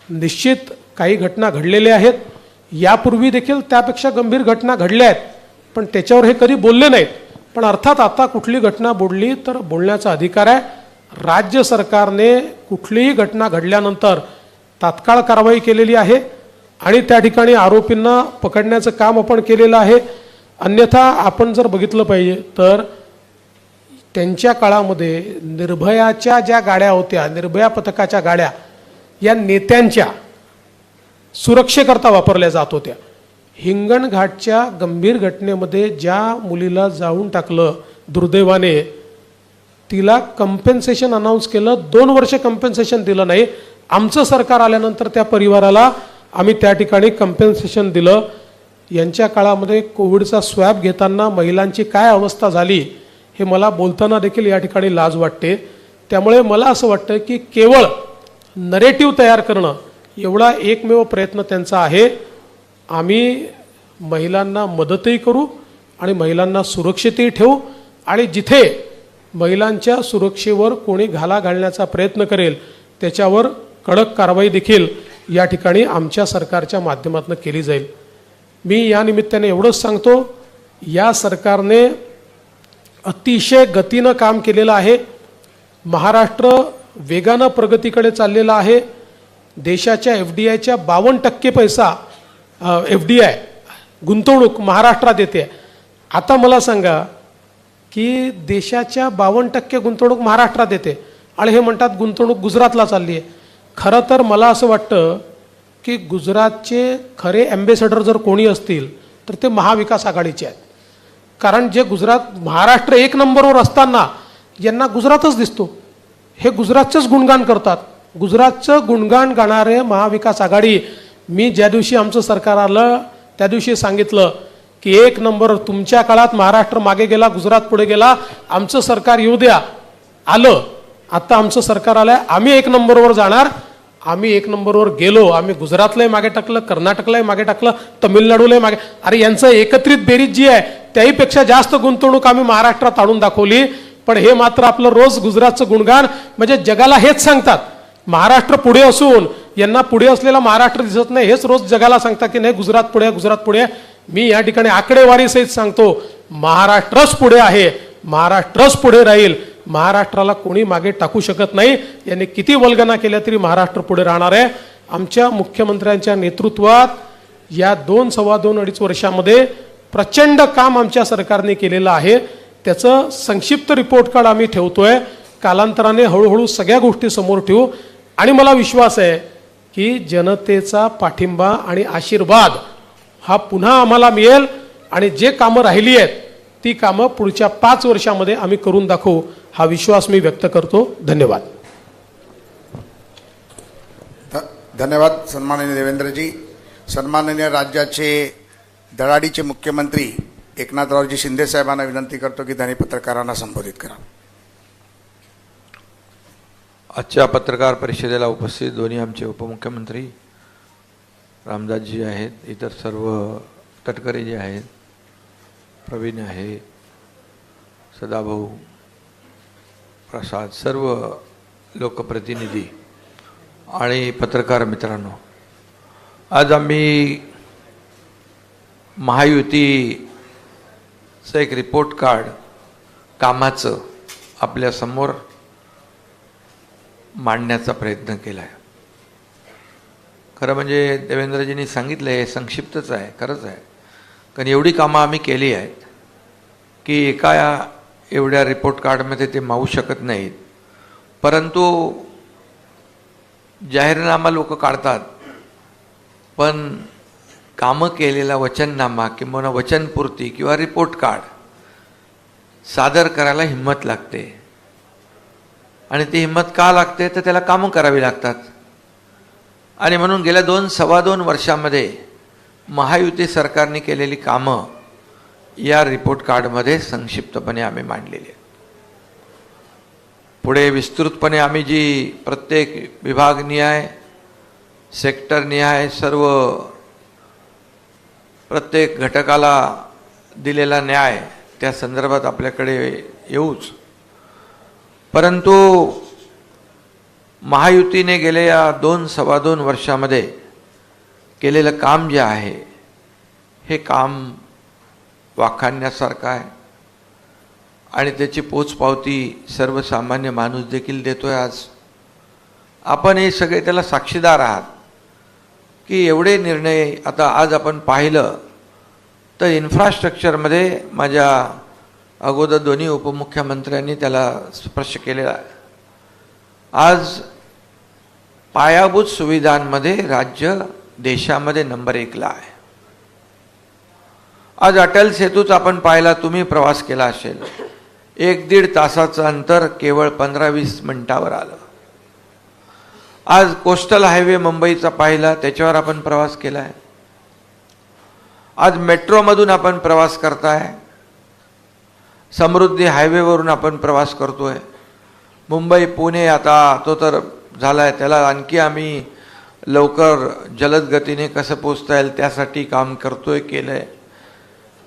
निश्चित काही घटना घडलेल्या आहेत, यापूर्वी देखील त्यापेक्षा गंभीर घटना घडल्या आहेत, पण त्याच्यावर हे कधी बोलले नाहीत. पण अर्थात आता कुठली घटना बोलली तर बोलण्याचा अधिकार आहे. राज्य सरकारने कुठलीही घटना घडल्यानंतर तात्काळ कारवाई केलेली आहे आणि त्या ठिकाणी आरोपींना पकडण्याचं काम आपण केलेलं आहे. अन्यथा आपण जर बघितलं पाहिजे तर त्यांच्या काळामध्ये निर्भयाच्या ज्या गाड्या होत्या, निर्भया पथकाच्या गाड्या, या नेत्यांच्या सुरक्षेकरता वापरल्या जात होत्या. हिंगणघाटच्या गंभीर घटनेमध्ये ज्या मुलीला जाळून टाकलं दुर्दैवाने, तिला कंपेन्सेशन अनाऊन्स केलं, 2 वर्ष कंपेन्सेशन दिलं नाही. आमचं सरकार आल्यानंतर त्या परिवाराला आम्ही त्या ठिकाणी कंपेन्सेशन दिलं. यांच्या काळामध्ये कोविडचा स्वॅब घेताना महिलांची काय अवस्था झाली हे मला बोलताना देखील या ठिकाणी लाज वाटते. त्यामुळे मला असं वाटतं की केवळ नरेटिव्ह तयार करणं एवढा एकमेव प्रयत्न त्यांचा आहे. आम्ही महिलांना मदतही करू आणि महिलांना सुरक्षितही ठेवू आणि जिथे महिलांच्या सुरक्षेवर कोणी घाला घालण्याचा प्रयत्न करेल त्याच्यावर कडक कारवाई देखील या ठिकाणी आमच्या सरकारच्या माध्यमातून केली जाईल. मी या निमित्ताने एवढंच सांगतो, या सरकारने अतिशय गतीनं काम केलेलं आहे. महाराष्ट्र वेगानं प्रगतीकडे चाललेला आहे. देशाच्या FDIच्या 52% पैसा FDI गुंतवणूक महाराष्ट्रात येते. आता मला सांगा की देशाच्या 52% गुंतवणूक महाराष्ट्रात येते आणि हे म्हणतात गुंतवणूक गुजरातला चालली आहे. खरं तर मला असं वाटतं की गुजरातचे खरे ॲम्बेसेडर जर कोणी असतील तर ते महाविकास आघाडीचे आहेत. कारण जे गुजरात महाराष्ट्र 1 नंबरवर असताना यांना गुजरातच दिसतो. हे गुजरातचंच गुणगान करतात. गुजरातचं गुणगान गाणारे महाविकास आघाडी, मी ज्या दिवशी आमचं सरकार आलं त्या दिवशी सांगितलं की 1 नंबर, तुमच्या काळात महाराष्ट्र मागे गेला, गुजरात पुढे गेला, आमचं सरकार येऊ द्या. आलं, आता आमचं सरकार आलंय, आम्ही 1 नंबरवर जाणार. आम्ही 1 नंबरवर गेलो. आम्ही गुजरातलाही मागे टाकलं, कर्नाटकलाही मागे टाकलं, तमिळनाडूलाही मागे. अरे यांचं एकत्रित बेरीज जी आहे त्याहीपेक्षा जास्त गुंतवणूक आम्ही महाराष्ट्रात आणून दाखवली. पण हे मात्र आपलं रोज गुजरातचं गुणगान, म्हणजे जगाला हेच सांगतात, महाराष्ट्र पुढे असून यांना पुढे असलेला महाराष्ट्र दिसत नाही. हेच रोज जगाला सांगतात की नाही गुजरात पुढे आहे, गुजरात पुढे आहे. मी या ठिकाणी आकडेवारी सहित सांगतो, महाराष्ट्रच पुढे आहे, महाराष्ट्रच पुढे राहील. महाराष्ट्राला कोणी मागे टाकू शकत नाही. यांनी किती वल्गना केल्या तरी महाराष्ट्र पुढे राहणार आहे. आमच्या मुख्यमंत्र्यांच्या नेतृत्वात या 2, सव्वा 2, 2.5 वर्षामध्ये प्रचंड काम आमच्या सरकारने केलेलं आहे. त्याचं संक्षिप्त रिपोर्ट कार्ड आम्ही ठेवतोय. कालांतराने हळूहळू सगळ्या गोष्टी समोर ठेवू. आणि मला विश्वास आहे की जनतेचा पाठिंबा आणि आशीर्वाद हा पुन्हा आम्हाला मिळेल आणि जे कामं राहिली आहेत ती कामं पुढच्या 5 वर्षामध्ये आम्ही करून दाखवू, हा विश्वास मी व्यक्त करतो. धन्यवाद. धन्यवाद सन्माननीय देवेंद्रजी. सन्माननीय राज्याचे धडाडीचे मुख्यमंत्री एकनाथरावजी शिंदे साहेबांना विनंती करतो की त्यांनी पत्रकारांना संबोधित करा. आजच्या पत्रकार परिषदेला उपस्थित दोन्ही आमचे उपमुख्यमंत्री रामदासजी आहेत, इतर सर्व तटकरे जे आहेत, प्रवीण आहे, सदाभाऊ, प्रसाद, सर्व लोकप्रतिनिधी आणि पत्रकार मित्रांनो, आज आम्ही महायुतीचं एक रिपोर्ट कार्ड कामाचं आपल्यासमोर मांडण्याचा प्रयत्न केला आहे. खरं म्हणजे देवेंद्रजींनी सांगितलं हे संक्षिप्तच आहे, खरंच आहे, कारण एवढी कामं आम्ही केली आहेत की एका एवढ्या रिपोर्ट कार्डमध्ये ते मावू शकत नाहीत. परंतु जाहीरनामा लोक काढतात, पण कामं केलेला वचननामा किंवा वचनपूर्ती किंवा रिपोर्ट कार्ड सादर करायला हिंमत लागते. आणि ती हिंमत का लागते तर त्याला कामं करावी लागतात. आणि म्हणून गेल्या 2, सव्वा 2 वर्षामध्ये महायुती सरकारने केलेली कामं या रिपोर्ट कार्डमध्ये संक्षिप्तपणे आम्ही मांडलेली आहेत. पुढे विस्तृतपणे आम्ही जी प्रत्येक विभागनिहाय, सेक्टरनिहाय सर्व प्रत्येक घटकाला दिलेला न्याय त्या संदर्भात आपल्याकडे येऊच. परंतु महायुतीने गेल्या 2, सव्वा 2 वर्षामध्ये केलेलं काम जे आहे हे काम वाखाणण्यासारखं आहे आणि त्याची पोचपावती सर्वसामान्य माणूस देखील देतोय. आज आपण हे सगळे त्याला साक्षीदार आहात की एवढे निर्णय आता आज आपण पाहिलं तर इन्फ्रास्ट्रक्चरमध्ये माझ्या अगोदर दोन्ही उपमुख्यमंत्र्यांनी त्याला स्पर्श केलेला आहे. आज पायाभूत सुविधांमध्ये राज्य देशामध्ये नंबर 1ला आहे. आज अटल सेतूच आपण पाहिला, तुम्ही प्रवास केला असेल, 1-1.5 तासाचं अंतर केवळ 15-20 मिनिटावर आलं. आज कोस्टल हायवे मुंबईचा पाहिला, त्याच्यावर आपण प्रवास केला आहे. आज मेट्रोमधून आपण प्रवास करताय, समृद्धी हायवेवरून आपण प्रवास करतोय. मुंबई पुणे आता तो तर झाला आहे, त्याला आणखी आम्ही लवकर जलद गतीने कसं पोचता येईल त्यासाठी काम करतोय, केलं आहे.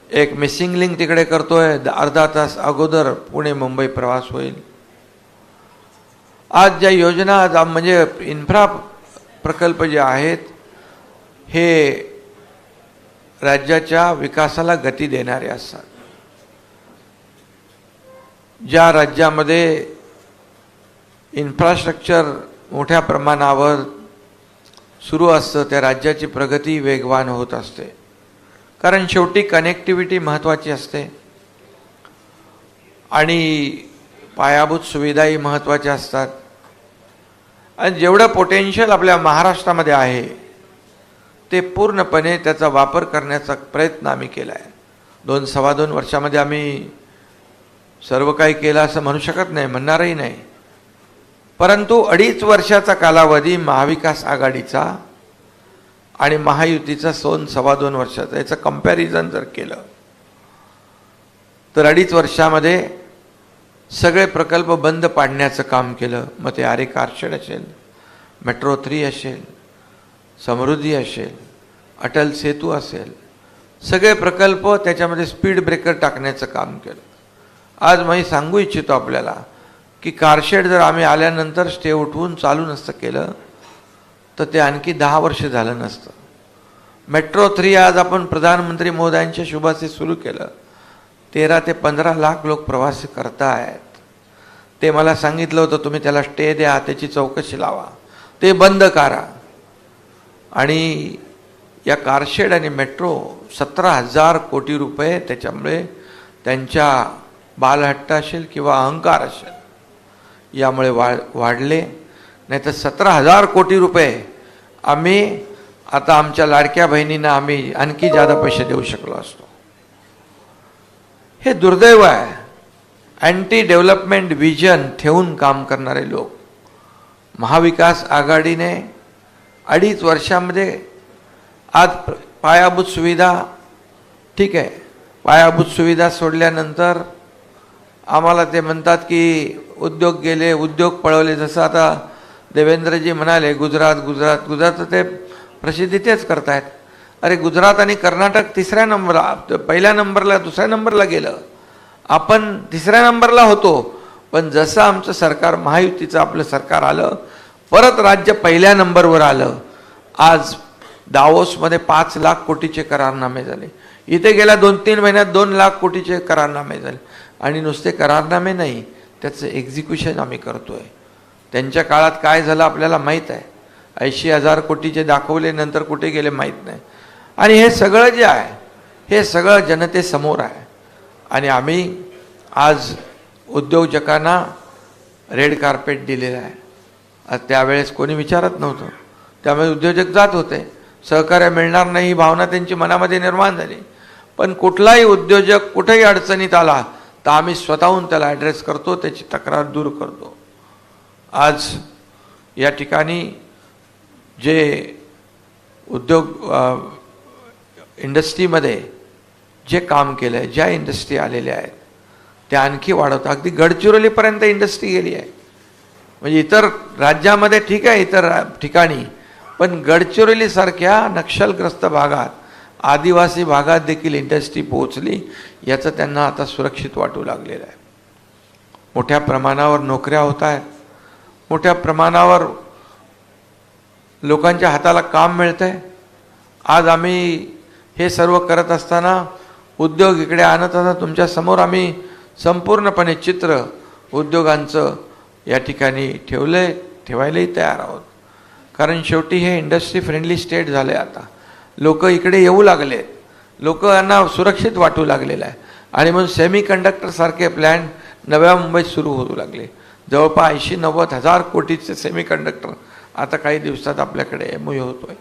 एक मिसिंग लिंक तिकडे करतोय, अर्धा तास अगोदर पुणे मुंबई प्रवास होईल. आज ज्या योजना म्हणजे इन्फ्रा प्रकल्प जे आहेत हे राज्याच्या विकासाला गती देणारे असतात. ज्या राज्यामध्ये इन्फ्रास्ट्रक्चर मोठ्या प्रमाणावर सुरू असतं त्या राज्याची प्रगती वेगवान होत असते. कारण शेवटी कनेक्टिव्हिटी महत्त्वाची असते आणि पायाभूत सुविधाही महत्त्वाच्या असतात. आणि जेवढं पोटेन्शियल आपल्या महाराष्ट्रामध्ये आहे ते पूर्णपणे त्याचा वापर करण्याचा प्रयत्न आम्ही केला आहे. 2, सव्वा 2 वर्षामध्ये आम्ही सर्व काही केलं असं म्हणू शकत नाही, म्हणणारही नाही. परंतु 2.5 वर्षाचा कालावधी महाविकास आघाडीचा आणि महायुतीचा 2.25 वर्षाचा, याचं कंपॅरिझन जर केलं तर 2.5 वर्षामध्ये सगळे प्रकल्प बंद पाडण्याचं काम केलं. मग ते आरे कारशेड असेल, मेट्रो 3 असेल, समृद्धी असेल, अटल सेतू असेल, सगळे प्रकल्प त्याच्यामध्ये स्पीड ब्रेकर टाकण्याचं काम केलं. आज मी सांगू इच्छितो आपल्याला की कारशेड जर आम्ही आल्यानंतर स्टे उठवून चालू नसतं केलं तर ते आणखी 10 वर्ष झालं नसतं. मेट्रो 3 आज आपण प्रधानमंत्री महोदयांच्या शुभाचे सुरू केलं. 13 ते 15 लाख लोक प्रवास करतायत. ते मला सांगितलं होतं तुम्ही त्याला स्टे द्या, त्याची चौकशी लावा, ते बंद करा. आणि या कारशेड आणि मेट्रो 17,000 कोटी रुपये त्याच्यामुळे त्यांच्या बालहट्ट असेल किंवा अहंकार असेल यामुळे वाढले. नाही तर 17,000 कोटी रुपये आम्ही आता आमच्या लाडक्या बहिणींना आम्ही आणखी जादा पैसे देऊ शकलो असतो. हे दुर्दैव आहे. अँटी डेव्हलपमेंट विजन ठेवून काम करणारे लोक. महाविकास आघाडीने 2.5 वर्षामध्ये आज पायाभूत सुविधा, ठीक आहे, पायाभूत सुविधा सोडल्यानंतर आम्हाला ते म्हणतात की उद्योग गेले, उद्योग पळवले. जसं आता देवेंद्रजी म्हणाले गुजरात ते प्रसिद्धी तेच करतायत. अरे गुजरात आणि कर्नाटक तिसऱ्या नंबरला, पहिल्या नंबरला, दुसऱ्या नंबरला गेलं. आपण तिसऱ्या नंबरला होतो, पण जसं आमचं सरकार, महायुतीचं आपलं सरकार आलं, परत राज्य पहिल्या नंबरवर आलं. आज दावोसमध्ये 5 लाख कोटीचे करारनामे झाले. इथे गेल्या 2-3 महिन्यात 2 लाख कोटीचे करारनामे झाले. आणि नुसते करारनामे नाही, त्याचं एक्झिक्युशन आम्ही करतोय. त्यांच्या काळात काय झालं आपल्याला माहीत आहे. 80,000 कोटीचे दाखवले, नंतर कुठे गेले माहीत नाही. आणि हे सगळं जे आहे हे सगळं जनतेसमोर आहे. आणि आम्ही आज उद्योजकांना रेड कार्पेट दिलेलं आहे. त्यावेळेस कोणी विचारत नव्हतं, त्यामुळे उद्योजक जात होते. सहकार्य मिळणार नाही ही भावना त्यांची मनामध्ये निर्माण झाली. पण कुठलाही उद्योजक कुठेही अडचणीत आला तर आम्ही स्वतःहून त्याला ॲड्रेस करतो, त्याची तक्रार दूर करतो. आज या ठिकाणी जे उद्योग इंडस्ट्रीमध्ये जे काम केलं आहे, ज्या इंडस्ट्री आलेल्या आहेत त्या आणखी वाढवतं. अगदी गडचिरोलीपर्यंत इंडस्ट्री गेली आहे. म्हणजे इतर राज्यामध्ये ठीक आहे, इतर ठिकाणी, पण गडचिरोलीसारख्या नक्षलग्रस्त भागात, आदिवासी भागात देखील इंडस्ट्री पोहोचली. याचं त्यांना आता सुरक्षित वाटू लागलेलं आहे. मोठ्या प्रमाणावर नोकऱ्या होत आहेत, मोठ्या प्रमाणावर लोकांच्या हाताला काम मिळतं आहे. आज आम्ही हे सर्व करत असताना, उद्योग इकडे आणत असताना तुमच्या समोर आम्ही संपूर्णपणे चित्र उद्योगांचं या ठिकाणी ठेवायलाही तयार आहोत. कारण शेवटी हे इंडस्ट्री फ्रेंडली स्टेट झाले. आता लोक इकडे येऊ लागलेत, लोकांना सुरक्षित वाटू लागलेलं आहे. आणि म्हणून सेमी कंडक्टरसारखे प्लॅन नव्या मुंबईत सुरू होऊ लागले. जवळपास 80-90 हजार कोटीचे सेमी कंडक्टर आता काही दिवसात आपल्याकडे MOU होतोय.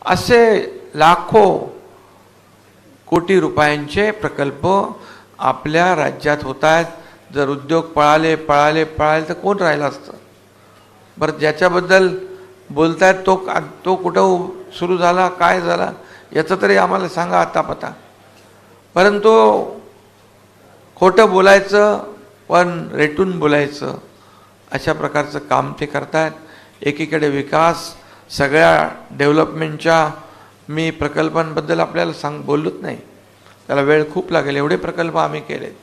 असे लाखो कोटी रुपयांचे प्रकल्प आपल्या राज्यात होत आहेत. जर उद्योग पळाले तर कोण राहिलं असतं? बरं, ज्याच्याबद्दल बोलतायत तो कुठं सुरू झाला, काय झाला, याचं तरी आम्हाला सांगा आता पता. परंतु खोटं बोलायचं पण रेटून बोलायचं, अशा प्रकारचं काम ते करतायत. एकीकडे विकास, सगळ्या डेव्हलपमेंटच्या मी प्रकल्पांबद्दल आपल्याला बोललोच नाही, त्याला वेळ खूप लागेल. एवढे प्रकल्प आम्ही केलेत.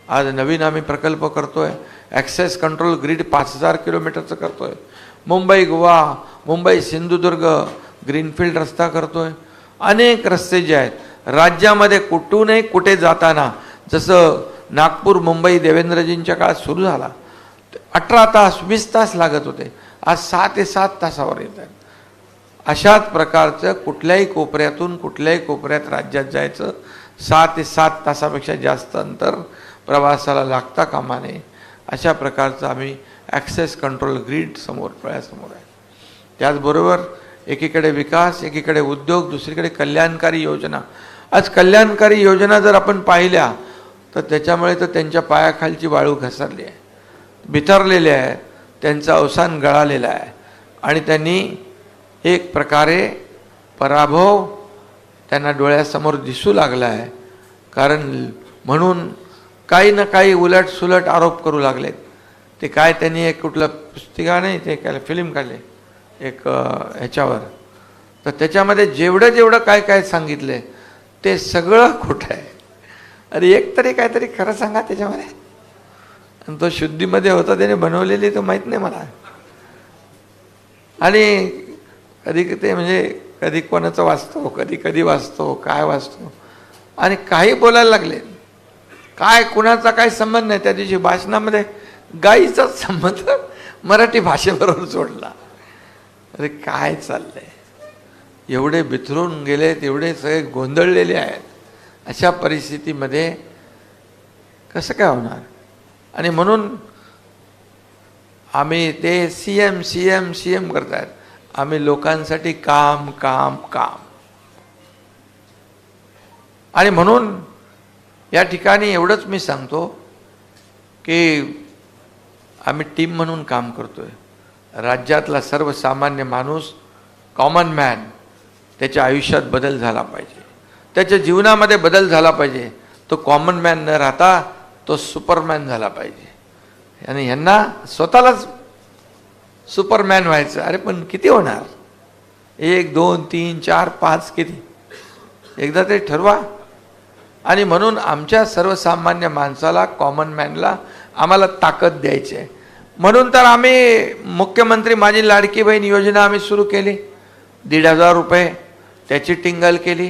आज नवीन आम्ही प्रकल्प करतोय. ॲक्सेस कंट्रोल ग्रीड 5,000 किलोमीटरचं करतोय. मुंबई गोवा, मुंबई सिंधुदुर्ग ग्रीनफील्ड रस्ता करतोय. अनेक रस्ते जे आहेत राज्यामध्ये कुठूनही कुठे जाताना, जसं नागपूर मुंबई देवेंद्रजींच्या काळात सुरू झाला, 18 तास 20 तास लागत होते, आज 6 ते 7 तासावर येत आहेत. अशाच प्रकारचं कुठल्याही कोपऱ्यातून कुठल्याही कोपऱ्यात राज्यात जायचं 6 ते 7 तासापेक्षा जास्त अंतर प्रवासाला लागता कामा नये. अशा प्रकारचं आम्ही ॲक्सेस कंट्रोल ग्रीड डोळ्यासमोर आहे. त्याचबरोबर एकीकडे विकास, एकीकडे उद्योग, दुसरीकडे कल्याणकारी योजना. आज कल्याणकारी योजना जर आपण पाहिल्या तर त्याच्यामुळे तर त्यांच्या पायाखालची वाळू घसरली आहे, बिथरलेली आहे. त्यांचं अवसान गळालेलं आहे आणि त्यांनी एक प्रकारे पराभव त्यांना डोळ्यासमोर दिसू लागला आहे. कारण म्हणून काही ना काही उलटसुलट आरोप करू लागलेत. ते काय त्यांनी एक कुठलं पुस्तिका नाही ते काय फिल्म काढले एक ह्याच्यावर, तर त्याच्यामध्ये जेवढं काय काय सांगितलं ते सगळं खोटं आहे. अरे एक तरी काहीतरी खरं सांगा त्याच्यामध्ये. आणि तो शुद्धीमध्ये होता त्याने बनवलेली तो माहीत नाही मला. आणि कधी ते म्हणजे कधी कोणाचं वाचतो, कधी वाचतो, काय वाचतो आणि काही बोलायला लागले. काय कुणाचा काही संबंध नाही. त्या दिवशी भाषणामध्ये गाईचाच संबंध मराठी भाषेबरोबर जोडला. अरे काय चाललंय. एवढे बिथरून गेलेत, एवढे सगळे गोंधळलेले आहेत. अशा परिस्थितीमध्ये कसं काय होणार. आणि म्हणून आम्ही ते सीएम करतायत. आम्ही लोकांसाठी काम काम काम. आणि म्हणून या ठिकाणी एवढंच मी सांगतो की आम्ही टीम म्हणून काम करतोय. राज्यातला सर्वसामान्य माणूस, कॉमन मॅन, त्याच्या आयुष्यात बदल झाला पाहिजे, त्याच्या जीवनामध्ये बदल झाला पाहिजे. तो कॉमन मॅन न राहता तो सुपरमॅन झाला पाहिजे. आणि ह्यांना स्वतःलाच सुपरमॅन व्हायचं. अरे पण किती होणार. 1 2 3 4 5 किती एकदा ते ठरवा. आणि म्हणून आमच्या सर्वसामान्य माणसाला, कॉमन मॅनला आम्हाला ताकद द्यायची आहे. म्हणून तर आम्ही मुख्यमंत्री माझी लाडकी बहीण योजना आम्ही सुरू केली. 1,500 रुपये त्याची टिंगल केली.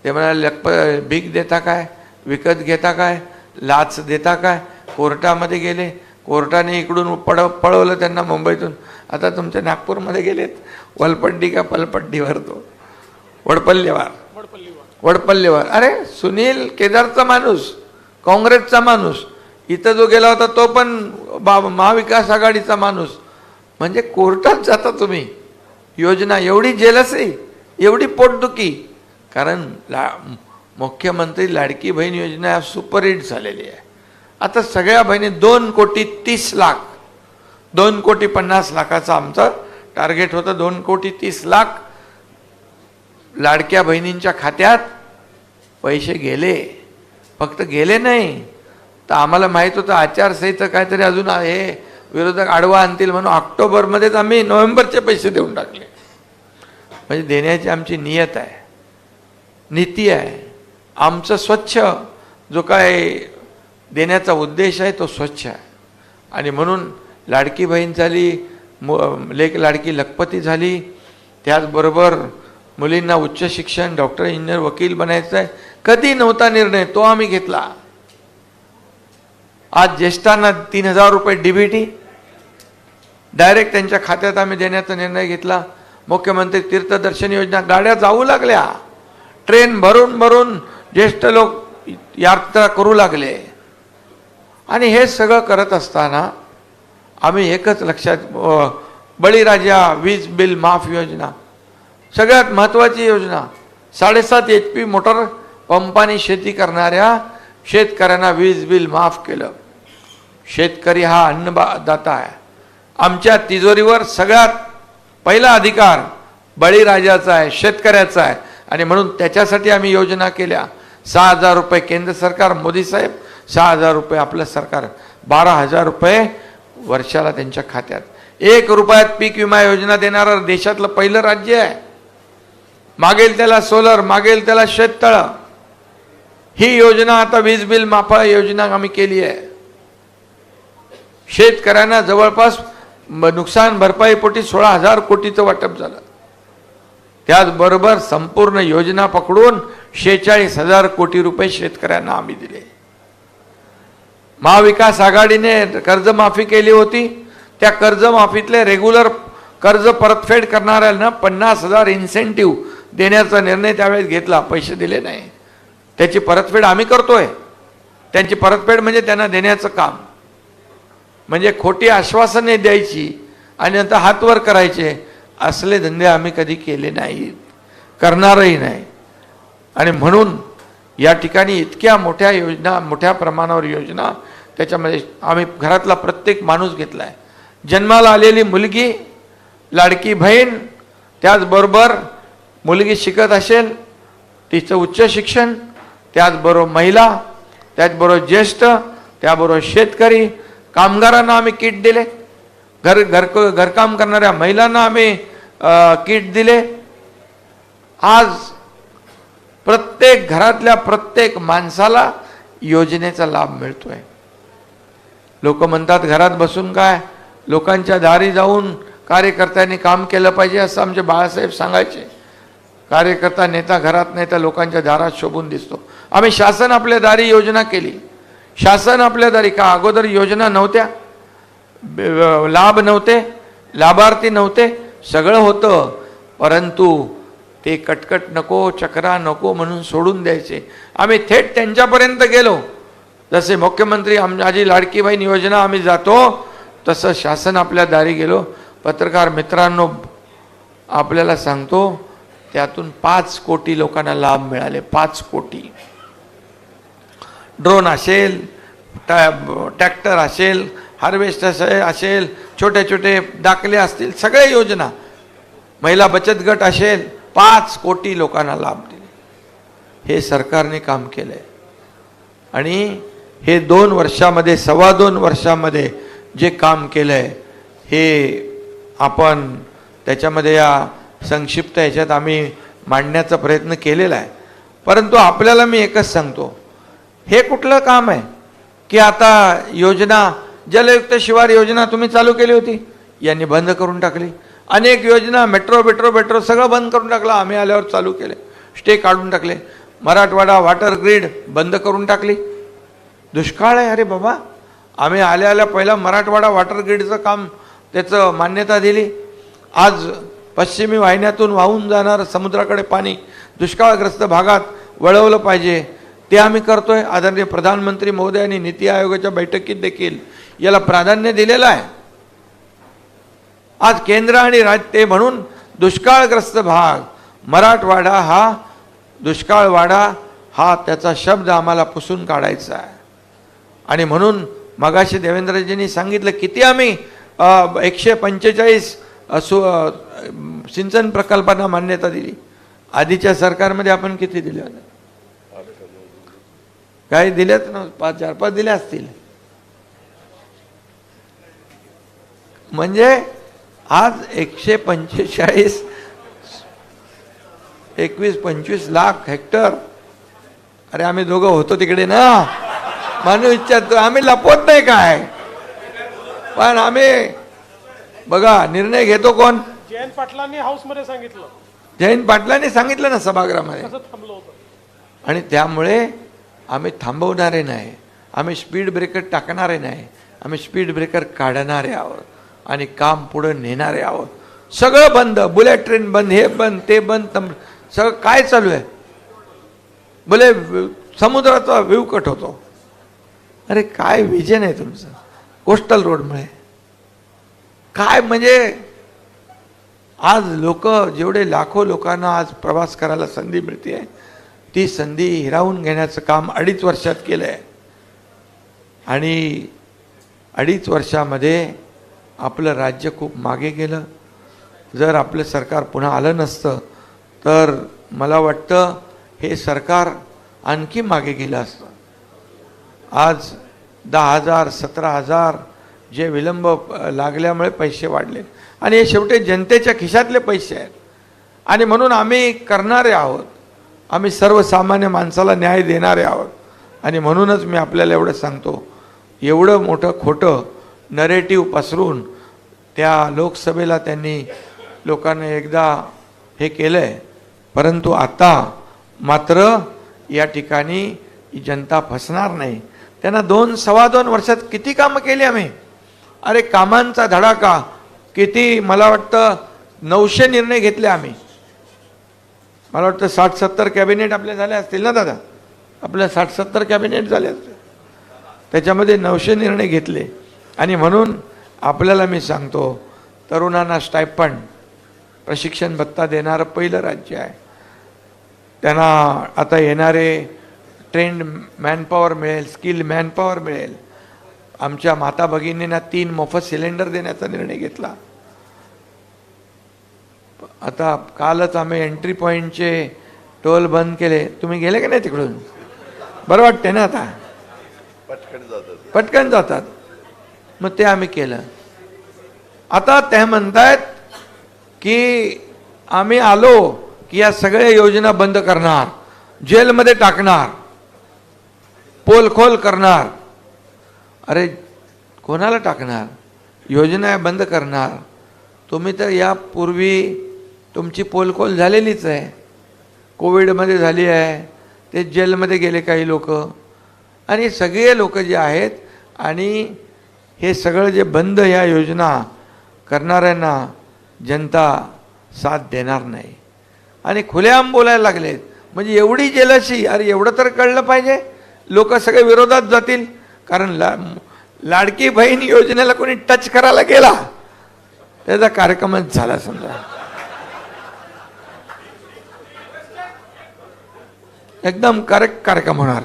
ते म्हणाले भीक देता काय, विकत घेता काय, लाच देता काय. कोर्टामध्ये गेले. कोर्टाने इकडून पळवलं त्यांना मुंबईतून. आता तुमच्या नागपूरमध्ये गेलेत. वलपड्डी का पलपड्डीवर तो वडपल्लीवर. अरे सुनील केदारचा माणूस, काँग्रेसचा माणूस, इथं जो गेला होता तो पण महाविकास आघाडीचा माणूस. म्हणजे कोर्टात जाता तुम्ही. योजना एवढी जेलसी, एवढी पोटदुखी. कारण मुख्यमंत्री लाडकी बहीण योजना सुपरहिट झालेली आहे. आता सगळ्या बहिणी 2,30,00,000 2,50,00,000 आमचं टार्गेट होतं. 2,30,00,000 लाडक्या बहिणींच्या खात्यात पैसे गेले. फक्त गेले नाही तर आम्हाला माहीत होतं आचारसंहिता काहीतरी अजून हे विरोधक आडवा आणतील म्हणून ऑक्टोबरमध्येच आम्ही नोव्हेंबरचे पैसे देऊन टाकले. म्हणजे देण्याची आमची नियत आहे, नीती आहे. आमचं स्वच्छ जो काय देण्याचा उद्देश आहे तो स्वच्छ आहे. आणि म्हणून लाडकी बहीण झाली, लेक लाडकी लखपती झाली. त्याचबरोबर मुलींना उच्च शिक्षण, डॉक्टर, इंजिनियर, वकील बनायचं आहे. कधी नव्हता निर्णय, तो आम्ही घेतला. आज ज्येष्ठांना 3,000 रुपये डीबीटी डायरेक्ट त्यांच्या खात्यात आम्ही देण्याचा निर्णय घेतला. मुख्यमंत्री तीर्थदर्शन योजना, गाड्या जाऊ लागल्या. ट्रेन भरून भरून ज्येष्ठ लोक यात्रा करू लागले. आणि हे सगळं करत असताना आम्ही एकच लक्षात, बळीराजा वीज बिल माफ योजना सगळ्यात महत्त्वाची योजना. 7.5 HP मोटर पंपाने शेती करणाऱ्या शेतकऱ्यांना वीज बिल माफ केलं. शेतकरी हा अन्नदाता आहे. आमच्या तिजोरीवर सगळ्यात पहिला अधिकार बळीराजाचा आहे, शेतकऱ्याचा आहे. आणि म्हणून त्याच्यासाठी आम्ही योजना केल्या. 6,000 रुपये केंद्र सरकार, मोदी साहेब, 6,000 रुपये आपलं सरकार, 12,000 रुपये वर्षाला त्यांच्या खात्यात. 1 रुपयात पीक विमा योजना देणारं देशातलं पहिलं राज्य आहे. मागेल त्याला सोलर, मागेल त्याला शेततळं. ही योजना आता वीज बिल माफ योजना आम्ही केली आहे. शेतकऱ्यांना जवळपास नुकसान भरपाईपोटी 16,000 कोटीचं वाटप झालं. त्याचबरोबर संपूर्ण योजना पकडून 46,000 कोटी रुपये शेतकऱ्यांना आम्ही दिले. महाविकास आघाडीने कर्जमाफी केली होती. त्या कर्जमाफीतले रेग्युलर कर्ज परतफेड करणाऱ्यांना 50,000 इन्सेंटिव्ह देण्याचा निर्णय त्यावेळेस घेतला. पैसे दिले नाही. त्याची परतफेड आम्ही करतोय. त्यांची परतफेड म्हणजे त्यांना देण्याचं काम. म्हणजे खोटी आश्वासने द्यायची आणि नंतर हातवर करायचे असले धंदे आम्ही कधी केले नाहीत, करणारही नाही. आणि म्हणून या ठिकाणी इतक्या मोठ्या योजना, मोठ्या प्रमाणावर योजना, त्याच्यामध्ये आम्ही घरातला प्रत्येक माणूस घेतला आहे. जन्माला आलेली मुलगी, लाडकी बहीण, त्याचबरोबर मुलगी शिकत असेल तिचं उच्च शिक्षण, त्याचबरोबर महिला, त्याचबरोबर ज्येष्ठ, त्याबरोबर शेतकरी, कामगारांना आम्ही किट दिले, घरकाम करणाऱ्या महिलांना आम्ही किट दिले. आज प्रत्येक घरातल्या प्रत्येक माणसाला योजनेचा लाभ मिळतोय. लोक म्हणतात घरात बसून काय, लोकांच्या दारी जाऊन कार्यकर्त्यांनी काम केलं पाहिजे असं आमचे बाळासाहेब सांगायचे. कार्यकर्ता नेता घरात नाही तर लोकांच्या दारात शोभून दिसतो. आम्ही शासन आपल्या दारी योजना केली. शासन आपल्या दारी का अगोदर योजना नव्हत्या, लाभ नव्हते, लाभार्थी नव्हते, सगळं होतं, परंतु ते कटकट नको, चक्रा नको म्हणून सोडून द्यायचे. आम्ही थेट त्यांच्यापर्यंत गेलो. जसे मुख्यमंत्री माझी लाडकी बहीण योजना आम्ही जातो तसं शासन आपल्या दारी गेलो. पत्रकार मित्रांनो, आपल्याला सांगतो त्यातून 5 कोटी लोकांना लाभ मिळाले. 5 कोटी. ड्रोन असेल, ट्रॅक्टर असेल, हार्वेस्टर असेल, छोटे छोटे दाखले असतील, सगळे योजना, महिला बचत गट असेल, 5 कोटी लोकांना लाभ दिले. हे सरकारने काम केलंय. आणि हे 2 वर्षामध्ये, 2.25 वर्षामध्ये जे काम केलंय हे आपण त्याच्यामध्ये या संक्षिप्त ह्याच्यात आम्ही मांडण्याचा प्रयत्न केलेला आहे. परंतु आपल्याला मी एकच सांगतो, हे कुठलं काम आहे की आता योजना, जलयुक्त शिवार योजना तुम्ही चालू केली होती, यांनी बंद करून टाकली. अनेक योजना, मेट्रो सगळं बंद करून टाकलं. आम्ही आल्यावर चालू केले, स्टे काढून टाकले. मराठवाडा वॉटर ग्रीड बंद करून टाकली. दुष्काळ आहे. अरे बाबा, आम्ही आल्या पहिला मराठवाडा वॉटर ग्रीडचं काम त्याचं मान्यता दिली. आज पश्चिमी वाहिन्यातून वाहून जाणार समुद्राकडे पाणी दुष्काळग्रस्त भागात वळवलं पाहिजे, ते आम्ही करतोय. आदरणीय प्रधानमंत्री महोदयांनी नीती आयोगाच्या बैठकीत देखील याला प्राधान्य दिलेलं आहे. आज केंद्र आणि राज्य ते म्हणून दुष्काळग्रस्त भाग मराठवाडा हा, दुष्काळवाडा हा त्याचा शब्द आम्हाला पुसून काढायचा आहे. आणि म्हणून मगाशी देवेंद्रजींनी सांगितलं किती आम्ही 145 सिंचन प्रकल्पांना मान्यता दिली. आधीच्या सरकारमध्ये आपण किती दिले होते? काही दिल्यात ना, 4-5 दिल्या असतील. म्हणजे आज 145 21-25 लाख हेक्टर. अरे आम्ही दोघं होतो तिकडे ना, मानू इच्छितो, आम्ही लपवत नाही काय, पण आम्ही बघा निर्णय घेतो कोण? जयंत पाटलांनी हाऊसमध्ये सांगितलं, जयंत पाटलांनी सांगितलं ना सभागृहामध्ये. कसं थांबलं होतं. आणि त्यामुळे आम्ही थांबवणारे नाही, आम्ही स्पीड ब्रेकर टाकणारे नाही, आम्ही स्पीड ब्रेकर काढणारे आहोत आणि काम पुढे नेणारे आहोत. सगळं बंद, बुलेट ट्रेन बंद, हे बंद, ते बंद, सगळं काय चालू आहे? बोले समुद्राचा व्ह्यू कट होतो. अरे काय विजन आहे तुमचं कोस्टल रोडमुळे? काय म्हणजे आज लोक, जेवढे लाखो लोकांना आज प्रवास करायला संधी मिळते आहे, ती संधी हिरावून घेण्याचं काम 2.5 वर्षात केलं आहे. आणि 2.5 वर्षामध्ये आपलं राज्य खूप मागे गेलं. जर आपलं सरकार पुन्हा आलं नसतं तर मला वाटतं हे सरकार आणखी मागे गेलं असतं. आज 10,000 17,000 जे विलंब लागल्यामुळे पैसे वाढले आणि हे शेवटी जनतेच्या खिशातले पैसे आहेत. आणि म्हणून आम्ही करणारे आहोत, आम्ही सर्वसामान्य माणसाला न्याय देणारे आहोत. आणि म्हणूनच मी आपल्याला एवढं सांगतो, एवढं मोठं खोटं नरेटिव्ह पसरून त्या लोकसभेला त्यांनी लोकांना एकदा हे केलं आहे. परंतु आता मात्र या ठिकाणी जनता फसणार नाही. त्यांना 2-2.25 वर्षात किती कामं केली आम्ही. अरे कामांचा धडाका किती, मला वाटतं 900 निर्णय घेतले आम्ही. मला वाटतं 60-70 कॅबिनेट आपले झाले असतील ना दादा, आपल्या 60-70 कॅबिनेट झाले असतील, त्याच्यामध्ये 900 निर्णय घेतले. आणि म्हणून आपल्याला मी सांगतो, तरुणांना स्टायपंड, प्रशिक्षण भत्ता देणारं पहिलं राज्य आहे. त्यांना आता येणारे ट्रेंड मॅनपॉवर मिळेल, स्किल मॅनपॉवर मिळेल. आमच्या माता भगिनींना 3 मोफत सिलेंडर देण्याचा निर्णय घेतला. आता कालच आम्ही एंट्री पॉईंटचे टोल बंद केले. तुम्ही गेले की नाही तिकडून? बरं वाटते ना आता? पटकन जातात. मग ते आम्ही केलं. आता ते म्हणतायत की आम्ही आलो की या सगळ्या योजना बंद करणार, जेलमध्ये टाकणार, पोलखोल करणार. अरे कोणाला टाकणार? योजना बंद करणार. तुम्ही तर यापूर्वी तुमची पोलखोल झालेलीच आहे. कोविडमध्ये झाली आहे, ते जेलमध्ये गेले काही लोक, आणि सगळे लोक जे आहेत, आणि हे सगळं जे बंद ह्या योजना करणाऱ्यांना जनता साथ देणार नाही. आणि खुलेआम बोलायला लागलेत. म्हणजे एवढी जेलशी, अरे एवढं तर कळलं पाहिजे. लोक सगळे विरोधात जातील. कारण लाडकी बहीण योजनेला कोणी टच करायला गेला त्याचा कार्यक्रमच झाला समजा. एकदम करेक्ट कार्यक्रम होणार.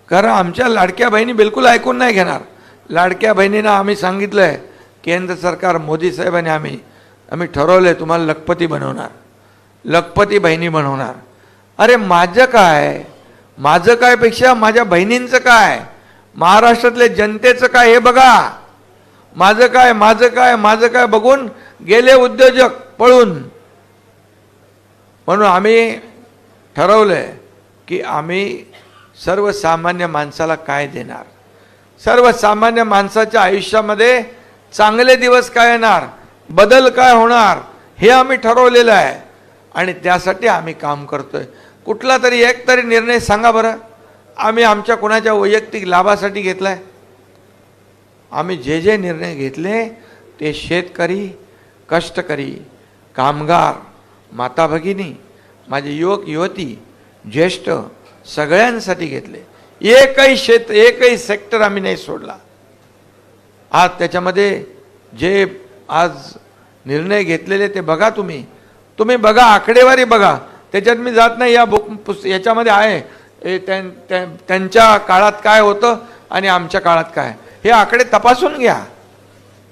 कारण आमच्या लाडक्या बहिणी बिलकुल ऐकून नाही घेणार. लाडक्या बहिणींना आम्ही सांगितलंय, केंद्र सरकार मोदी साहेबांनी आम्ही ठरवलंय तुम्हाला लखपती बनवणार, लखपती बहिणी बनवणार. अरे माझं काय पेक्षा माझ्या बहिणींचं काय, महाराष्ट्रातल्या जनतेचं काय हे बघा. माझं काय बघून गेले उद्योजक पळून. म्हणून आम्ही ठरवलंय की आम्ही सर्वसामान्य माणसाला काय देणार, सर्वसामान्य माणसाच्या आयुष्यामध्ये चांगले दिवस काय येणार, बदल काय होणार, हे आम्ही ठरवलेलं आहे. आणि त्यासाठी आम्ही काम करतोय. कुठला तरी एक तरी निर्णय सांगा बरं आम्ही आमच्या कोणाच्या वैयक्तिक लाभासाठी घेतलाय? आम्ही जे निर्णय घेतले ते शेतकरी, कष्टकरी, कामगार, माता भगिनी, माझे युवक युवती, ज्येष्ठ सगळ्यांसाठी घेतले. एकही सेक्टर आम्ही नाही सोडला. आज त्याच्यामध्ये जे आज निर्णय घेतलेले ते बघा. तुम्ही बघा, आकडेवारी बघा. त्याच्यात मी जात नाही. याच्यामध्ये आहे त्यांच्या काळात काय होतं आणि आमच्या काळात काय, हे आकडे तपासून घ्या.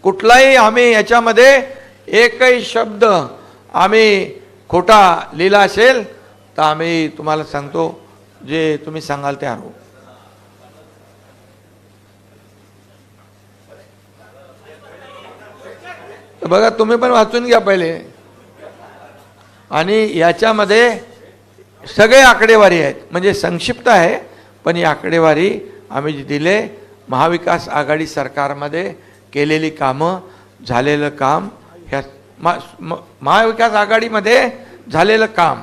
कुठलाही आम्ही याच्यामध्ये एकही शब्द आम्ही खोटा लिहिला असेल तर आम्ही तुम्हाला सांगतो, जे तुम्ही सांगाल ते आणू. बघा, तुम्ही पण वाचून घ्या पहिले. आणि याच्यामध्ये सगळे आकडेवारी आहेत. म्हणजे संक्षिप्त आहे, पण ही आकडेवारी आम्ही जी दिले, महाविकास आघाडी सरकारमध्ये केलेली कामं, झालेलं काम, ह्या महाविकास आघाडीमध्ये झालेलं काम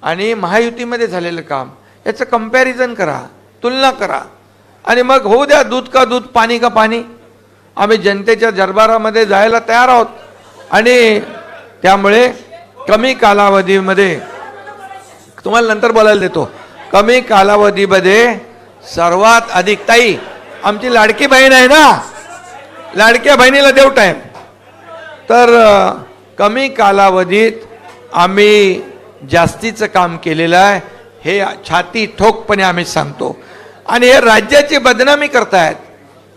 आणि महायुतीमध्ये झालेलं काम याचं कंपॅरिझन करा, तुलना करा. आणि मग होऊ द्या दूध का दूध, पाणी का पाणी. आम्ही जनतेच्या दरबारामध्ये जायला तयार आहोत. आणि त्यामुळे कमी कालावधीमध्ये, तुम्हाला नंतर बोलायला देतो, कमी कालावधीमध्ये सर्वात अधिक, ताई आमची लाडकी बहीण आहे ना, लाडक्या बहिणीला देऊ टाईम. तर कमी कालावधीत आम्ही जास्तीचं काम केलेलं आहे, हे छाती ठोकपणे आम्ही सांगतो. आणि हे राज्याची बदनामी करतायत.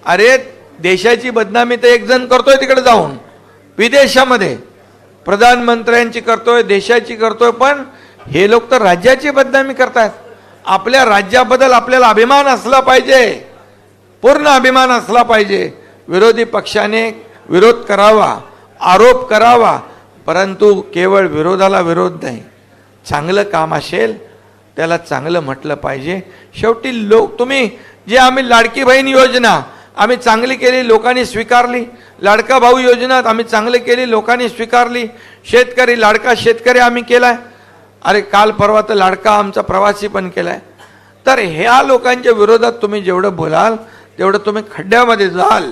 अरे देशाची बदनामी तर एक जण करतोय तिकडे जाऊन विदेशामध्ये, प्रधानमंत्र्यांची करतोय, देशाची करतोय, पण हे लोक तर राज्याची बदनामी करतायत. आपल्या राज्याबद्दल आपल्याला अभिमान असला पाहिजे, पूर्ण अभिमान असला पाहिजे. विरोधी पक्षाने विरोध करावा, आरोप करावा, परंतु केवळ विरोधाला विरोध नाही. चांगलं काम असेल त्याला चांगलं म्हटलं पाहिजे. शेवटी तुम्ही जे आम्ही लाडकी बहीण योजना आम्ही चांगली केली, लोकांनी स्वीकारली. लाडका भाऊ योजना आम्ही चांगली केली, लोकांनी स्वीकारली. शेतकरी, लाडका शेतकरी आम्ही केलाय. अरे काल परवा तर लाडका आमचा प्रवासी पण केलाय. तर ह्या लोकांच्या विरोधात तुम्ही जेवढं बोलाल तेवढं तुम्ही खड्ड्यामध्ये जाल.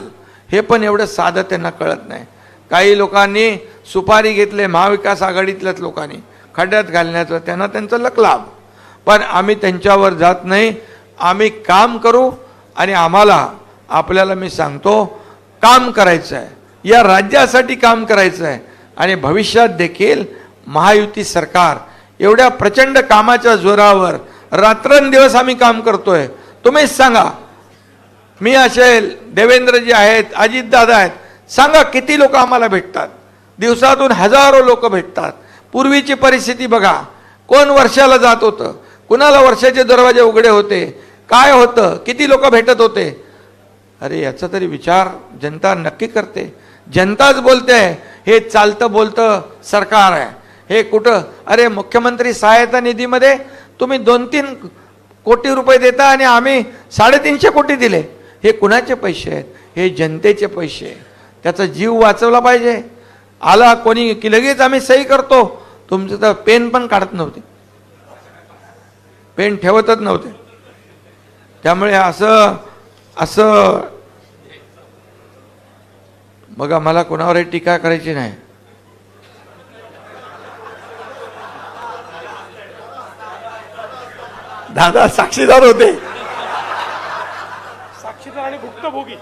हे पण एवढं साधं त्यांना कळत नाही. काही लोकांनी सुपारी घेतले, महाविकास आघाडीतल्याच लोकांनी खड्ड्यात घालण्याचं, त्यांना त्यांचं लकलाभ. पण आम्ही त्यांच्यावर जात नाही. आम्ही काम करू. आणि आपल्याला मी सांगतो, काम करायचं आहे, या राज्यासाठी काम करायचं आहे. आणि भविष्यात देखील महायुती सरकार एवढ्या प्रचंड कामाच्या जोरावर रात्रंदिवस आम्ही काम करतोय. तुम्हीच सांगा, मी असेल, देवेंद्रजी आहेत, अजितदादा आहेत, सांगा किती लोक आम्हाला भेटतात? दिवसातून हजारो लोक भेटतात. पूर्वीची परिस्थिती बघा, कोण वर्षाला जात होतं, कुणाला वर्षाचे दरवाजे उघडे होते, काय होतं, किती लोक भेटत होते? अरे याचा तरी विचार जनता नक्की करते. जनताच बोलते हे चालतं बोलतं सरकार आहे. हे कुठं? अरे मुख्यमंत्री सहायता निधीमध्ये तुम्ही 2-3 कोटी रुपये देता आणि आम्ही 350 कोटी दिले. हे कुणाचे पैसे आहेत? हे जनतेचे पैसे आहेत. त्याचा जीव वाचवला पाहिजे. आला कोणी की लगेच आम्ही सही करतो. तुमचं तर पेन पण काढत नव्हते, पेन ठेवतच नव्हते. त्यामुळे असं बघा, मला कोणावरही टीका करायची नाही. दादा साक्षीदार होते. साक्षीदार आणि भुक्तभोगी.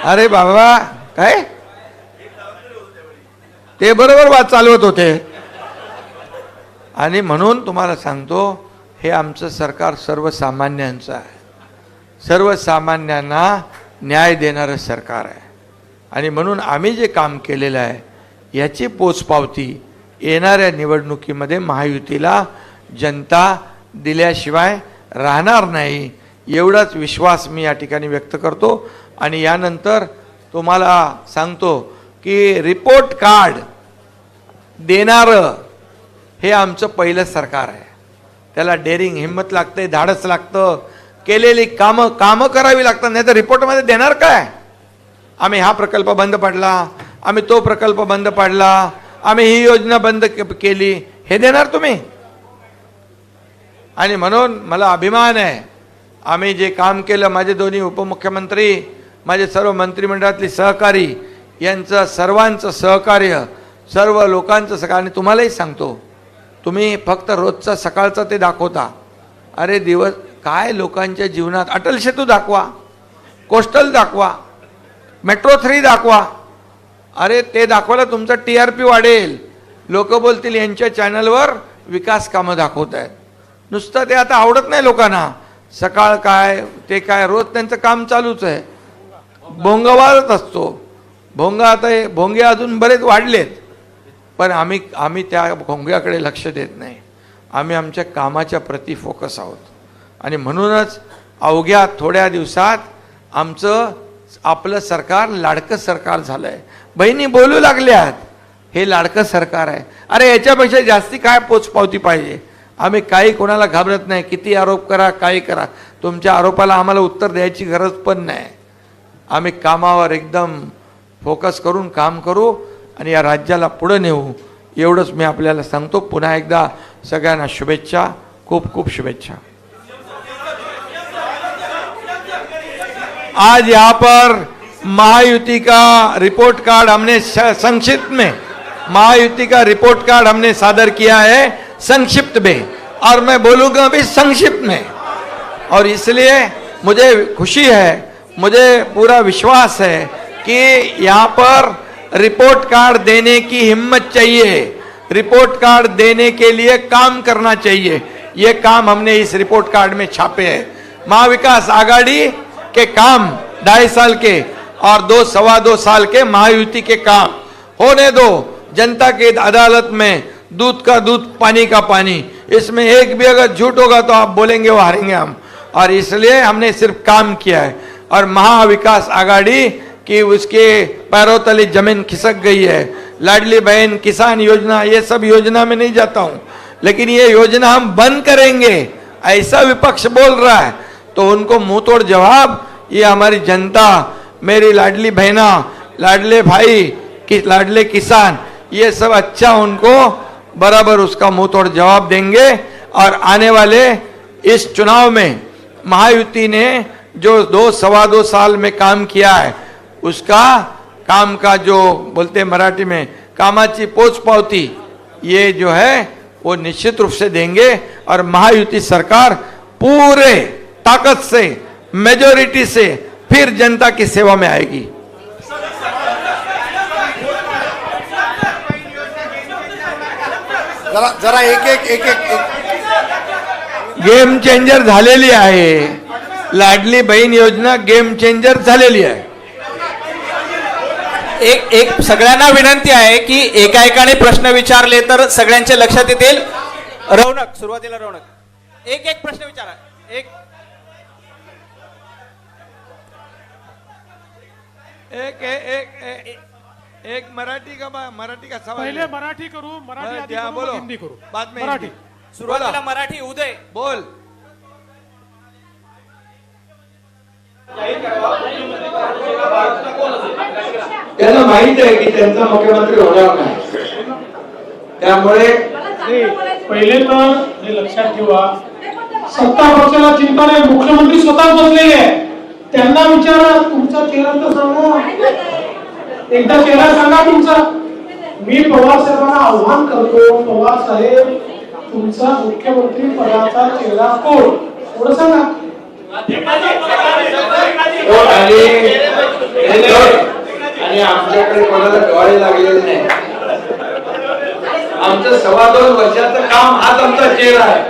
अरे बाबा, काय ते बरोबर वाद चालवत होते. आणि म्हणून तुम्हाला सांगतो, हे आमचं सरकार सर्वसामान्यांचं आहे. सर्वसामान्यांना न्याय देणारं सरकार आहे. आणि म्हणून आम्ही जे काम केलेलं आहे याची पोचपावती येणाऱ्या निवडणुकीमध्ये महायुतीला जनता दिल्याशिवाय राहणार नाही, एवढाच विश्वास मी या ठिकाणी व्यक्त करतो. आणि यानंतर तुम्हाला सांगतो की रिपोर्ट कार्ड देणारं हे आमचं पहिलं सरकार आहे. त्याला डेअरिंग, हिंमत लागते, धाडस लागतं, केलेली कामं करावी लागतात. नाही तर रिपोर्टमध्ये देणार काय? आम्ही हा प्रकल्प बंद पाडला, आम्ही तो प्रकल्प बंद पाडला, आम्ही ही योजना बंद केली, हे देणार तुम्ही? आणि म्हणून मला अभिमान आहे, आम्ही जे काम केलं, माझे दोन्ही उपमुख्यमंत्री, माझे सर्व मंत्रिमंडळातले सहकारी, यांचं सर्वांचं सहकार्य, सर्व लोकांचं सहकार्य. आणि तुम्हालाही सांगतो, तुम्ही फक्त रोजचा सकाळचा ते दाखवता. अरे दिवस काय लोकांच्या जीवनात, अटल सेतू दाखवा, कोस्टल दाखवा, मेट्रो 3 दाखवा. अरे ते दाखवायला तुमचा TRP वाढेल. लोक बोलतील यांच्या चॅनलवर विकास कामं दाखवत आहेत. नुसतं ते आता आवडत नाही लोकांना. सकाळ काय ते काय, रोज त्यांचं काम चालूच आहे. भोंगावारच असतो. भोंगे अजून बरेच वाढलेत, पण आम्ही त्या भोंग्याकडे लक्ष देत नाही. आम्ही आमच्या कामाच्या प्रती फोकस आहोत. आणि म्हणूनच अवघ्या थोड्या दिवसात आपलं सरकार लाडकं सरकार झालंय. बहिणी बोलू लागल्यात हे लाडकं सरकार आहे. अरे याच्यापेक्षा जास्ती काय पोचपावती पाहिजे? आम्ही काही कोणाला घाबरत नाही. किती आरोप करा, काही करा, तुमच्या आरोपाला आम्हाला उत्तर द्यायची गरज पण नाही. आम्ही कामावर एकदम फोकस करून काम करू आणि या राज्याला पुढे नेऊ, एवढंच मी आपल्याला सांगतो. पुन्हा एकदा सगळ्यांना शुभेच्छा, खूप खूप शुभेच्छा. आज यहाँ पर महायुति का रिपोर्ट कार्ड हमने संक्षिप्त में, महायुति का रिपोर्ट कार्ड हमने सादर किया है संक्षिप्त में, और मैं बोलूँगा भी संक्षिप्त में. और इसलिए मुझे खुशी है, मुझे पूरा विश्वास है कि यहाँ पर रिपोर्ट कार्ड देने की हिम्मत चाहिए, रिपोर्ट कार्ड देने के लिए काम करना चाहिए. ये काम हमने इस रिपोर्ट कार्ड में छापे हैं. महाविकास आघाड़ी के काम 2.5 साल के और 2-2.25 साल के महायुति के काम होने दो. जनता की अदालत में दूध का दूध, पानी का पानी. इसमें एक भी अगर झूठ होगा तो आप बोलेंगे वो हारेंगे हम. और इसलिए हमने सिर्फ काम किया है. और महाविकास आघाड़ी की उसके पैरों तले जमीन खिसक गई है. लाडली बहन, किसान योजना, ये सब योजना में नहीं जाता हूं, लेकिन ये योजना हम बंद करेंगे ऐसा विपक्ष बोल रहा है, तो उनको मुंह तोड़ जवाब ये हमारी जनता, मेरी लाडली बहना, लाडले भाई, लाडले किसान, ये सब अच्छा उनको बराबर उसका मुंह तोड़ जवाब देंगे. और आने वाले इस चुनाव में महायुति ने जो 2-2.25 साल में काम किया है, उसका काम का जो बोलते मराठी में कामाची पोचपावती, ये जो है वो निश्चित रूप से देंगे. और महायुति सरकार पूरे ताकत से, मेजॉरिटी से फिर जनता की सेवा में आएगी. जरा एक गेम चेंजर झालेली आहे. लाडली बहीण योजना गेम चेंजर झालेली आहे. एक सगळ्यांना विनंती आहे की एका एकाने प्रश्न विचारले तर सगळ्यांच्या लक्षात येतील. रौनक, सुरुवातीला रौनक, एक एक प्रश्न विचारा. एक एक एक एक एक मराठी का सवाल पहिले मराठी करू, मराठी आधी द्या, करू, बोलो. मग हिंदी करू. बाद में मराठी. हिंदी. सुरुवातीला मराठी. उदय, बोल. त्यांना माहित आहे की त्यांचा मुख्यमंत्री होणार नाही, त्यामुळे पहिले तर हे लक्षात ठेवा, सत्ता पक्षाला चिंता नाही, मुख्यमंत्री स्वतः बसलेले आहे. त्यांना विचारा, तुमचा चेहरा तर सांगा, एकदा चेहरा सांगा तुमचा. मी पवार साहेबांना आव्हान करतो, पवार साहेब तुमचा मुख्यमंत्री पदाचा चेहरा कोण, थोडं सांगा. आणि आमच्याकडे कोणाला डोळे लागलेले नाही. आमचं 2.25 वर्षाचं काम हाच आमचा चेहरा आहे.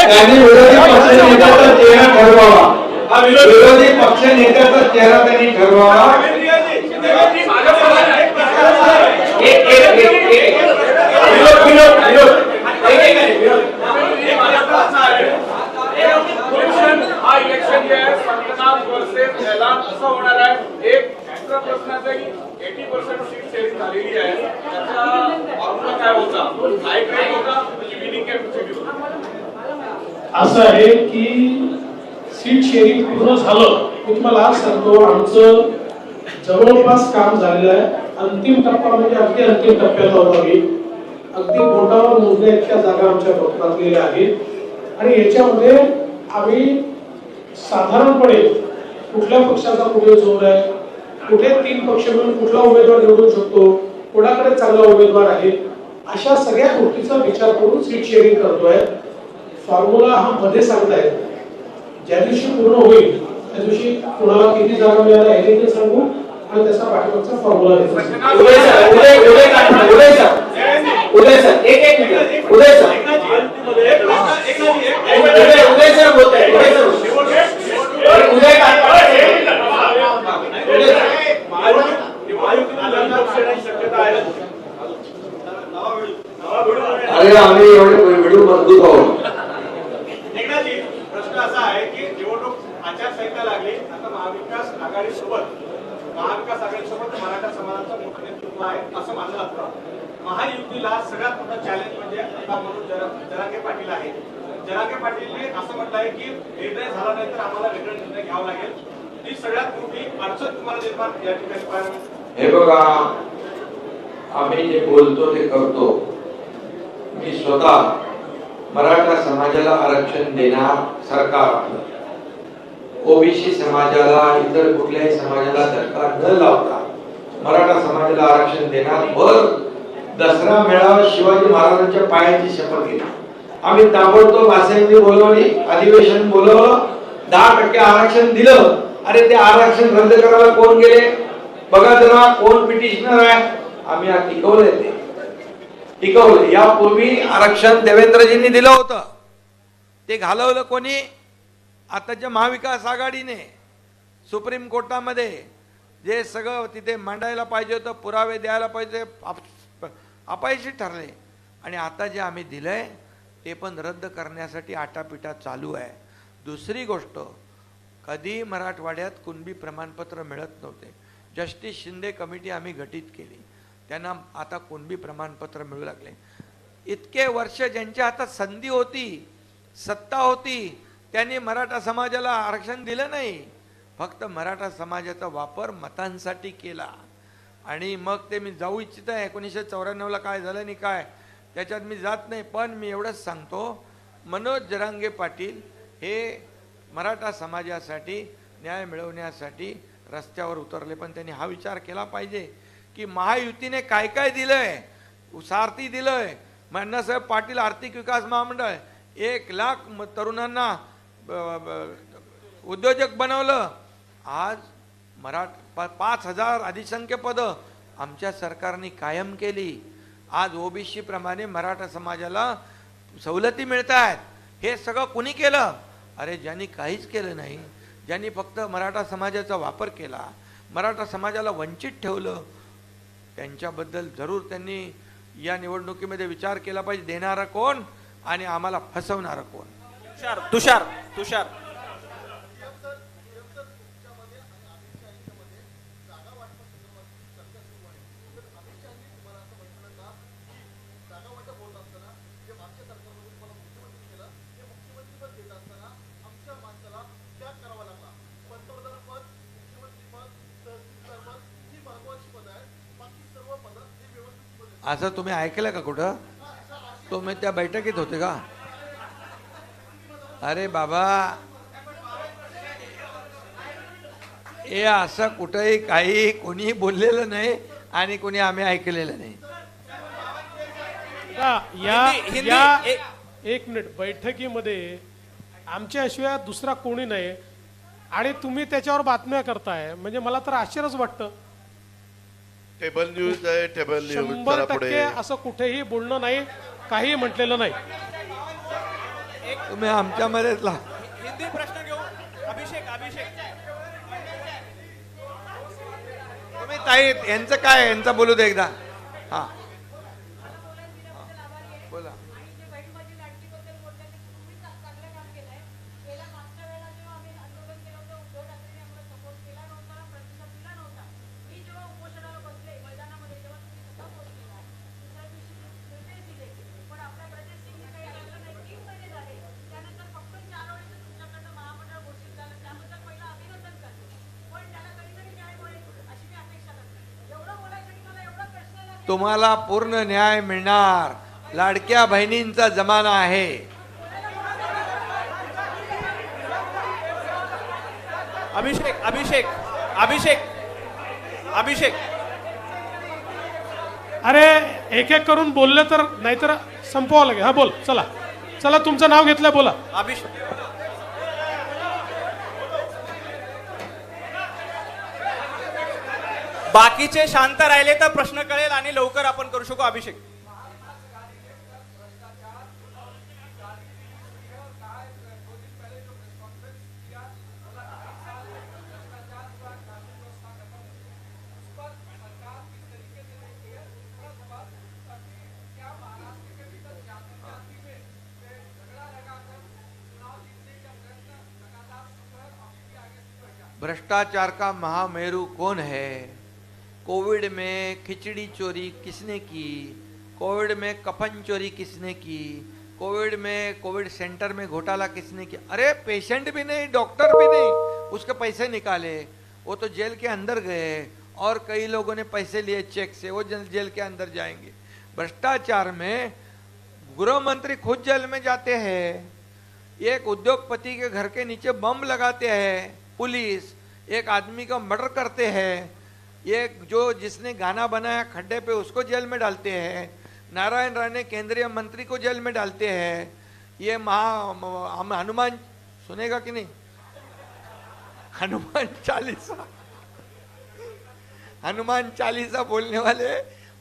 त्यांनी विरोधी पक्ष नेत्याचा चेहरा ठरवावा, विरोधी पक्ष नेत्याचा चेहरा त्यांनी ठरवावा. हा इलेक्शन जे आहे 50 वर्सेस ऐलान असं होणार आहे. एक एक्स्ट्रा प्रश्नाचं आहे की 80% सीट शेअरिंग झालेली आहे, त्याचा फॉर्म्युला काय होता? हाय क्राईम होता म्हणजे विनिंग कॅपॅसिटी होता? असं आहे की सीट शेअरिंग पूर्ण झालं. मी तुम्हाला आज सांगतो, आमचं जवळपास काम झालेलं आहे. अंतिम टप्पा म्हणजे अगदी अंतिम टप्प्यात होता. मी अगदी बोटावर मोजण्या इतक्या जागा आमच्या पत्रातलेल्या आहेत. आणि याच्यामध्ये आम्ही साधारणपणे कुठल्या पक्षाचा कुठे जोर आहे, कुठे 3 पक्ष मिळून कुठला उमेदवार निवडू शकतो, कोणाकडे चांगला उमेदवार आहे, अशा सगळ्या गोष्टीचा विचार करून सीट शेअरिंग करतोय. फॉर्म्युला हा मध्ये सांगताय, ज्या दिवशी पूर्ण होईल त्या दिवशी कोणाला किती जागा मिळाल्या हे देखील सांगू आणि त्याचा पाठीमागचा फॉर्म्युला देतो. उदय सर एक मिनिट. उदय सर बोलत आहे. अरे आम्ही एवढे व्हिडिओ मजबूत आहोत. एकनाथजी, प्रश्न असा आहे की निवडणूक आचारसंहिता लागली, आता महाविकास आघाडीसोबत मराठा समाजाचं मोठं नेतृत्व आहे असं मानलं जातं. महायुतीला सगळ्यात मोठा चॅलेंज म्हणजे आता म्हणून जरांगे पाटील आहे. जरांगे पाटीलने असं म्हटलं आहे की निर्णय झाला नाही तर आम्हाला वेगळा निर्णय घ्यावा लागेल. ही सगळ्यात मोठी अडचण तुम्हाला निर्माण या ठिकाणी पाहायला मिळते. हे बघा, आम्ही जे बोलतो ते करतो. मी स्वतः मराठा समाजाला आरक्षण देणार सरकार, ओबीसी समाजाला इतर कुठल्याही समाजाला धक्का न लावता मराठा समाजाला आरक्षण देणार. वर दसरा मेळावा शिवाजी महाराजांच्या पायाची शपथ घेतली. आम्ही ताबडतोब असेंब्ली बोलवली, अधिवेशन बोलवलं, 10% आरक्षण दिलं. अरे ते आरक्षण रद्द करायला कोण गेले बघा जरा, कोण पिटिशनर आहे. आम्ही टिकवलंय, ते टिकवलं. यापूर्वी आरक्षण देवेंद्रजींनी दिलं होतं, ते घालवलं कोणी? आताच्या महाविकास आघाडीने. सुप्रीम कोर्टामध्ये जे सगळं तिथे मांडायला पाहिजे होतं, पुरावे द्यायला पाहिजे, अपयशी ठरले. आणि आता जे आम्ही दिलंय ते पण रद्द करण्यासाठी आटापिटा चालू आहे. दुसरी गोष्ट, कधी मराठवाड्यात कुणबी प्रमाणपत्र मिळत नव्हते. जस्टिस शिंदे कमिटी आम्ही गठीत केली, त्यांना आता कुणबी प्रमाणपत्र मिळू लागले. इतके वर्ष ज्यांच्या हातात संधी होती, सत्ता होती, त्यांनी मराठा समाजाला आरक्षण दिलं नाही. फक्त मराठा समाजाचा वापर मतांसाठी केला. आणि मग ते मी जाऊ इच्छित आहे 1994ला काय झालं आणि काय त्याच्यात मी जात नाही. पण मी एवढंच सांगतो, मनोज जरांगे पाटील हे मराठा समाजासाठी न्याय मिळवण्यासाठी रस्त्यावर उतरले. पण त्यांनी हा विचार केला पाहिजे की महायुतीने काय काय दिलंय. सारथी दिलंय, अण्णासाहेब पाटील आर्थिक विकास महामंडळ, 1 लाख तरुणांना उद्योजक बनवलं. आज 5,000 अधिसंख्य पदं आमच्या सरकारने कायम केली. आज ओबीसी प्रमाणे मराठा समाजाला सवलती मिळत आहेत, हे सगळं कुणी केलं? अरे ज्यांनी काहीच केलं नाही, ज्यांनी फक्त मराठा समाजाचा वापर केला, मराठा समाजाला वंचित ठेवलं, त्यांच्याबद्दल जरूर त्यांनी या निवडणुकीमध्ये विचार केला पाहिजे. देणारा कोण आणि आम्हाला फसवणारा कोण? तुषार तुषार तुषार असं तुम्ही ऐकलं का कुठं? तुम्ही त्या बैठकीत होते का? अरे बाबा, हे असं कुठंही काही कोणी बोललेलं नाही आणि कोणी आम्ही ऐकलेलं नाही. हिंदी- या ए- एक मिनिट, बैठकीमध्ये आमच्याशिवाय दुसरा कोणी नाही आणि तुम्ही त्याच्यावर बातम्या करताय, म्हणजे मला तर आश्चर्यच वाटतं. टेबल न्यूज आहे, टेबल न्यूज 100% पुढे असं कुठेही बोलणं नाही, काही म्हटलेलं नाही. तुम्ही आमच्यामध्येच हिंदी प्रश्न घेऊ. अभिषेक अभिषेक तुम्ही ताई यांचं काय, यांचं बोलू दे एकदा. हा बोला. तुम्हाला पूर्ण न्याय मिळणार. लाडक्या बहिणींचा जमाना आहे. अभिषेक अभिषेक अभिषेक अभिषेक अरे एक एक करून बोलले तर, नाहीतर संपवावं लागेल. हा बोल, चला चला, तुमचं नाव घेतलंय, बोला. अभिषेक बाकीचे शांत राहिले तर प्रश्न कळेल आणि लवकर आपण करू शकू. अभिषेक भ्रष्टाचार का महामेरू कौन है? कोविड में खिचड़ी चोरी किसने की? कोविड में कफन चोरी किसने की? कोविड में कोविड सेंटर में घोटाला किसने किया? अरे पेशेंट भी नहीं, डॉक्टर भी नहीं, उसके पैसे निकाले, वो तो जेल के अंदर गए, और कई लोगों ने पैसे लिए चेक से, वो जेल के अंदर जाएंगे. भ्रष्टाचार में गृह मंत्री खुद जेल में जाते हैं. एक उद्योगपति के घर के नीचे बम लगाते हैं पुलिस, एक आदमी का मर्डर करते हैं, एक जो जिसने गाना बनाया खड्डे पे उसको जेल में डालते हैं, नारायण राणे केंद्रीय मंत्री को जेल में डालते हैं. ये हनुमान सुनेगा कि नहीं? हनुमान चालीसा बोलने वाले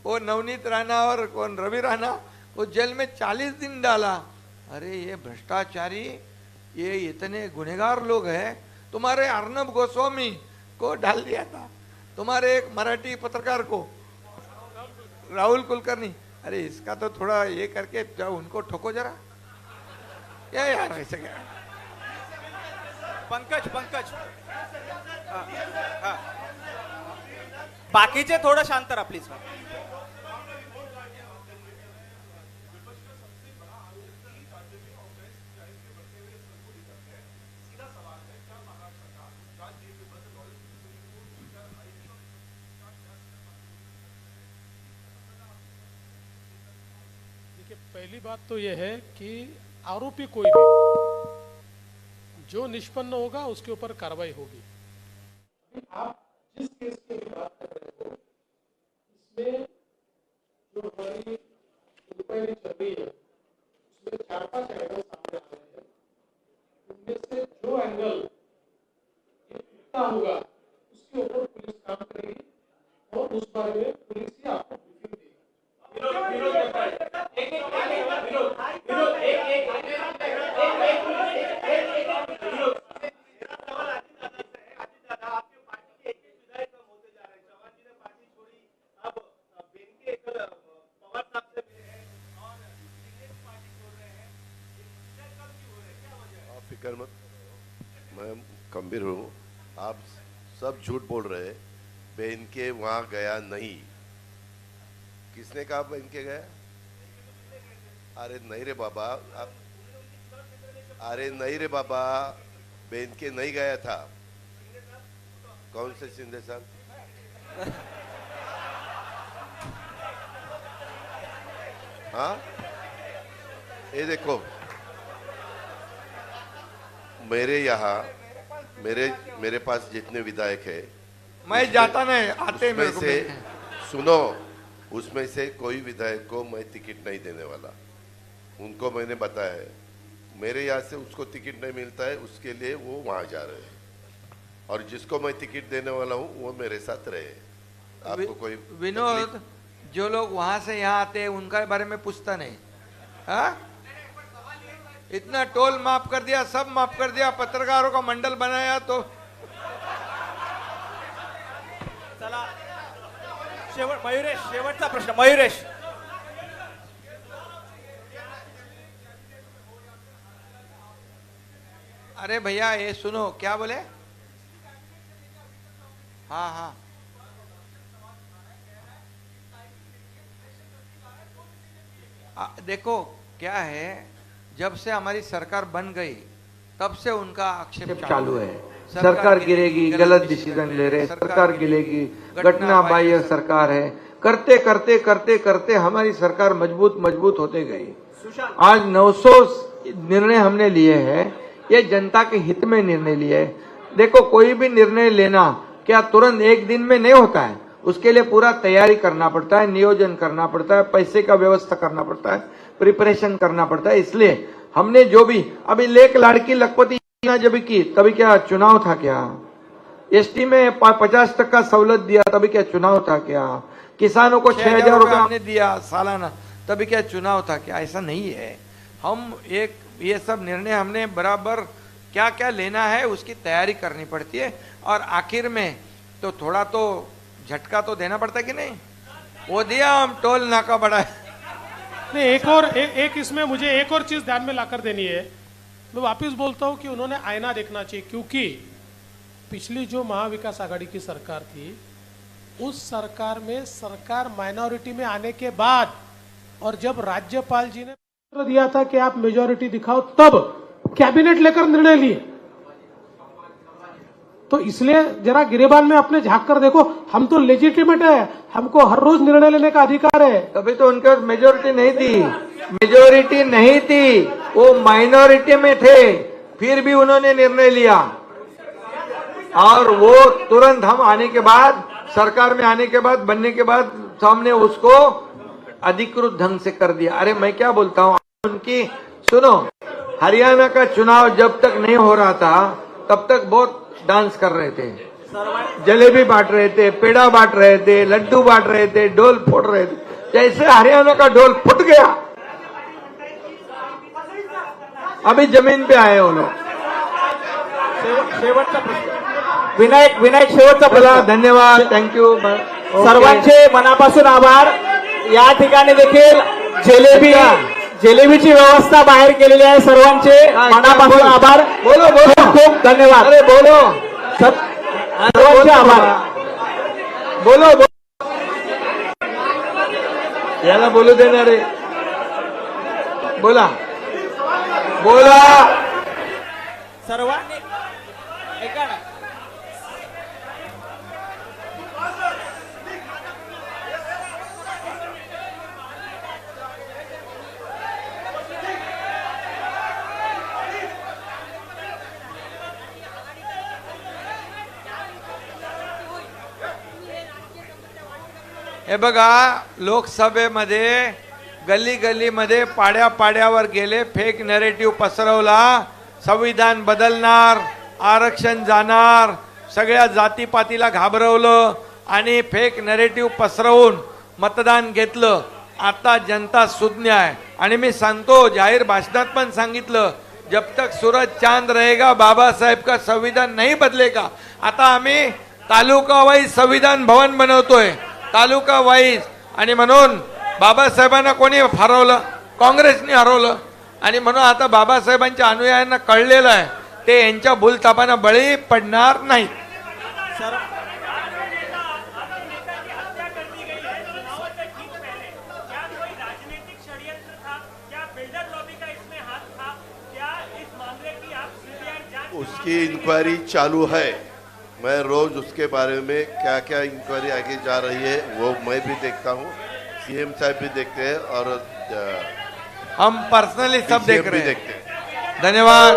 वो नवनीत राणा और कौन रवि राणा, वो जेल में 40 दिन डाला. अरे ये भ्रष्टाचारी, ये इतने गुनहगार लोग हैं. तुम्हारे अर्नब गोस्वामी को डाल दिया था, तुम्हारे एक मराठी पत्रकार को, राहुल कुलकर्णी. अरे इसका तो थोड़ा ये करके जाओ, उनको ठोको जरा. क्या यार ऐसे क्या? पंकज पंकज बाकीचे थोडं शांत राहा प्लीज. पहली बात तो यह है कि आरोपी कोई भी जो निष्पन्न होगा उसके ऊपर कार्रवाई होगी. आप जिस केस की बात कर रहे हो, इसमें जो हमारी इंक्वायरी चल रही है उसमें 4-5 एंगल सामने आ रहे हैं. उनमें से जो एंगल इतना होगा उसके ऊपर पुलिस काम करेगी और उस बारे में पुलिस ही आपको ब्रीफिंग देगी. फिक्र मत, मैं गंभीर हूँ। आप सब झूठ बोल रहे हैं। बहन के वहाँ गया नहीं। किसने कहा बहन के गया? अरे नहीं रे बाबा, आप अरे नहीं रे बाबा, बहन के नहीं गया था। कौन से शिंदे साहब? हाँ, ये देखो, मेरे यहाँ मेरे पास जितने विधायक है, मैं जाता नहीं, आते मेरे उसमें को से मिलने। सुनो, उसमें से कोई विधायक को मैं टिकट नहीं देने वाला। उनको मैंने बताया है, मेरे यहाँ से उसको टिकट नहीं मिलता है, उसके लिए वो वहाँ जा रहे हैं। और जिसको मैं टिकट देने वाला हूँ वो मेरे साथ रहे। आपको कोई विनोद, जो लोग वहां से यहाँ आते हैं उनका बारे में पूछता नहीं। हाँ, इतना टोल माफ कर दिया, सब माफ कर दिया, पत्रकारों का मंडल बनाया तो चला मयुरेश, शेवटचा प्रश्न मयुरेश। अरे भैया ये सुनो, क्या बोले? हाँ हाँ, देखो क्या है, जब से हमारी सरकार बन गई तब से उनका आक्षेप चालू है। सरकार गिरेगी, गलत डिसीजन ले रहे, सरकार गिरेगी, घटना बाह्य सरकार है। करते करते करते करते हमारी सरकार मजबूत होते गई। आज 900 निर्णय हमने लिए हैं, ये जनता के हित में निर्णय लिए हैं। देखो, कोई भी निर्णय लेना क्या तुरंत एक दिन में नहीं होता है, उसके लिए पूरा तैयारी करना पड़ता है, नियोजन करना पड़ता है, पैसे का व्यवस्था करना पड़ता है, प्रिपरेशन करना पड़ता है। इसलिए हमने जो भी अभी लेक लाड़की लखपति योजना जब की, तभी क्या चुनाव था क्या? एसटी में 50% सवलत दिया, तभी क्या चुनाव था क्या? किसानों को 6,000 रुपए हमने दिया सालाना, तभी क्या चुनाव था क्या? ऐसा नहीं है। हम ये सब निर्णय हमने बराबर क्या क्या लेना है उसकी तैयारी करनी पड़ती है, और आखिर में तो थोड़ा तो झटका तो देना पड़ता है कि नहीं? वो दिया, हम टोल नाका बढ़ाए। नहीं, एक इसमें मुझे एक और चीज ध्यान में लाकर देनी है। मैं वापिस बोलता हूं कि उन्होंने आईना देखना चाहिए, क्योंकि पिछली जो महाविकास आघाड़ी की सरकार थी, उस सरकार में सरकार माइनॉरिटी में आने के बाद, और जब राज्यपाल जी ने पत्र दिया था कि आप मेजॉरिटी दिखाओ, तब कैबिनेट लेकर निर्णय लिए। तो इसलिए जरा गिरेबान में अपने झांक कर देखो, हम तो लेजिटिमेट है, हमको हर रोज निर्णय लेने का अधिकार है। तभी तो उनके पास मेजोरिटी नहीं थी, मेजोरिटी नहीं थी, वो माइनॉरिटी में थे, फिर भी उन्होंने निर्णय लिया। और वो तुरंत हम आने के बाद, सरकार में आने के बाद, बनने के बाद हमने उसको अधिकृत ढंग से कर दिया। अरे मैं क्या बोलता हूँ, उनकी सुनो, हरियाणा का चुनाव जब तक नहीं हो रहा था तब तक बहुत डांस कर रहे थे, जलेबी बांट रहे थे, पेड़ा बांट रहे थे, लड्डू बांट रहे थे, डोल फोड़ रहे थे। जैसे हरियाणा का डोल फुट गया, अभी जमीन पे आए वो लोग। शेवटचा प्रश्न विनायक शेवटचा बोला, प्रश्न। धन्यवाद, थँक्यू सर्वांचे मनापासून आभार। या ठिकाणी देखील जिलेबीची व्यवस्था बाहेर केलेली आहे। सर्वांचे मनापासून आभार। बोलो खूप धन्यवाद। अरे बोलो, सर्वांचे आभार। बोलो याला बोलू देणार रे, बोला सर्वांनी ऐका ना, हे बघा, लोकसभेमध्ये गल्ली गल्लीमध्ये पाड्या पाड्यावर गेले, फेक नॅरेटिव्ह पसरवला, संविधान बदलणार, आरक्षण जाणार, सगळ्या जातीपातीला घाबरवलं आणि फेक नॅरेटिव्ह पसरवून मतदान घेतलं। आता जनता सुज्ञ आहे आणि मी सांगतो, जाहीर भाषणात पण सांगितलं, जब तक सूरज चांद रहेगा बाबा साहेब का संविधान नहीं बदलेगा। आता आम्ही तालुका वाईज संविधान भवन बनवतोय, तालुका वाईज, आणि म्हणून बाबासाहेबांना कोणी हरवलं? काँग्रेसने हरवलं। आणि म्हणून आता बाबासाहेबांच्या अनुयायांना कळलेलं आहे ते यांच्या भूलथापांना बळी पडणार नाहीत. सर उसकी इंक्वायरी चालू है. मैं रोज उसके बारे में क्या क्या इंक्वायरी आगे जा रही है वो मैं भी देखता हूँ, सीएम साहब भी देखते हैं और हम पर्सनली सब DCM देख भी रहे हैं. देखते हैं. धन्यवाद,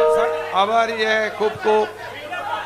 आभारी आहे खूप खूप.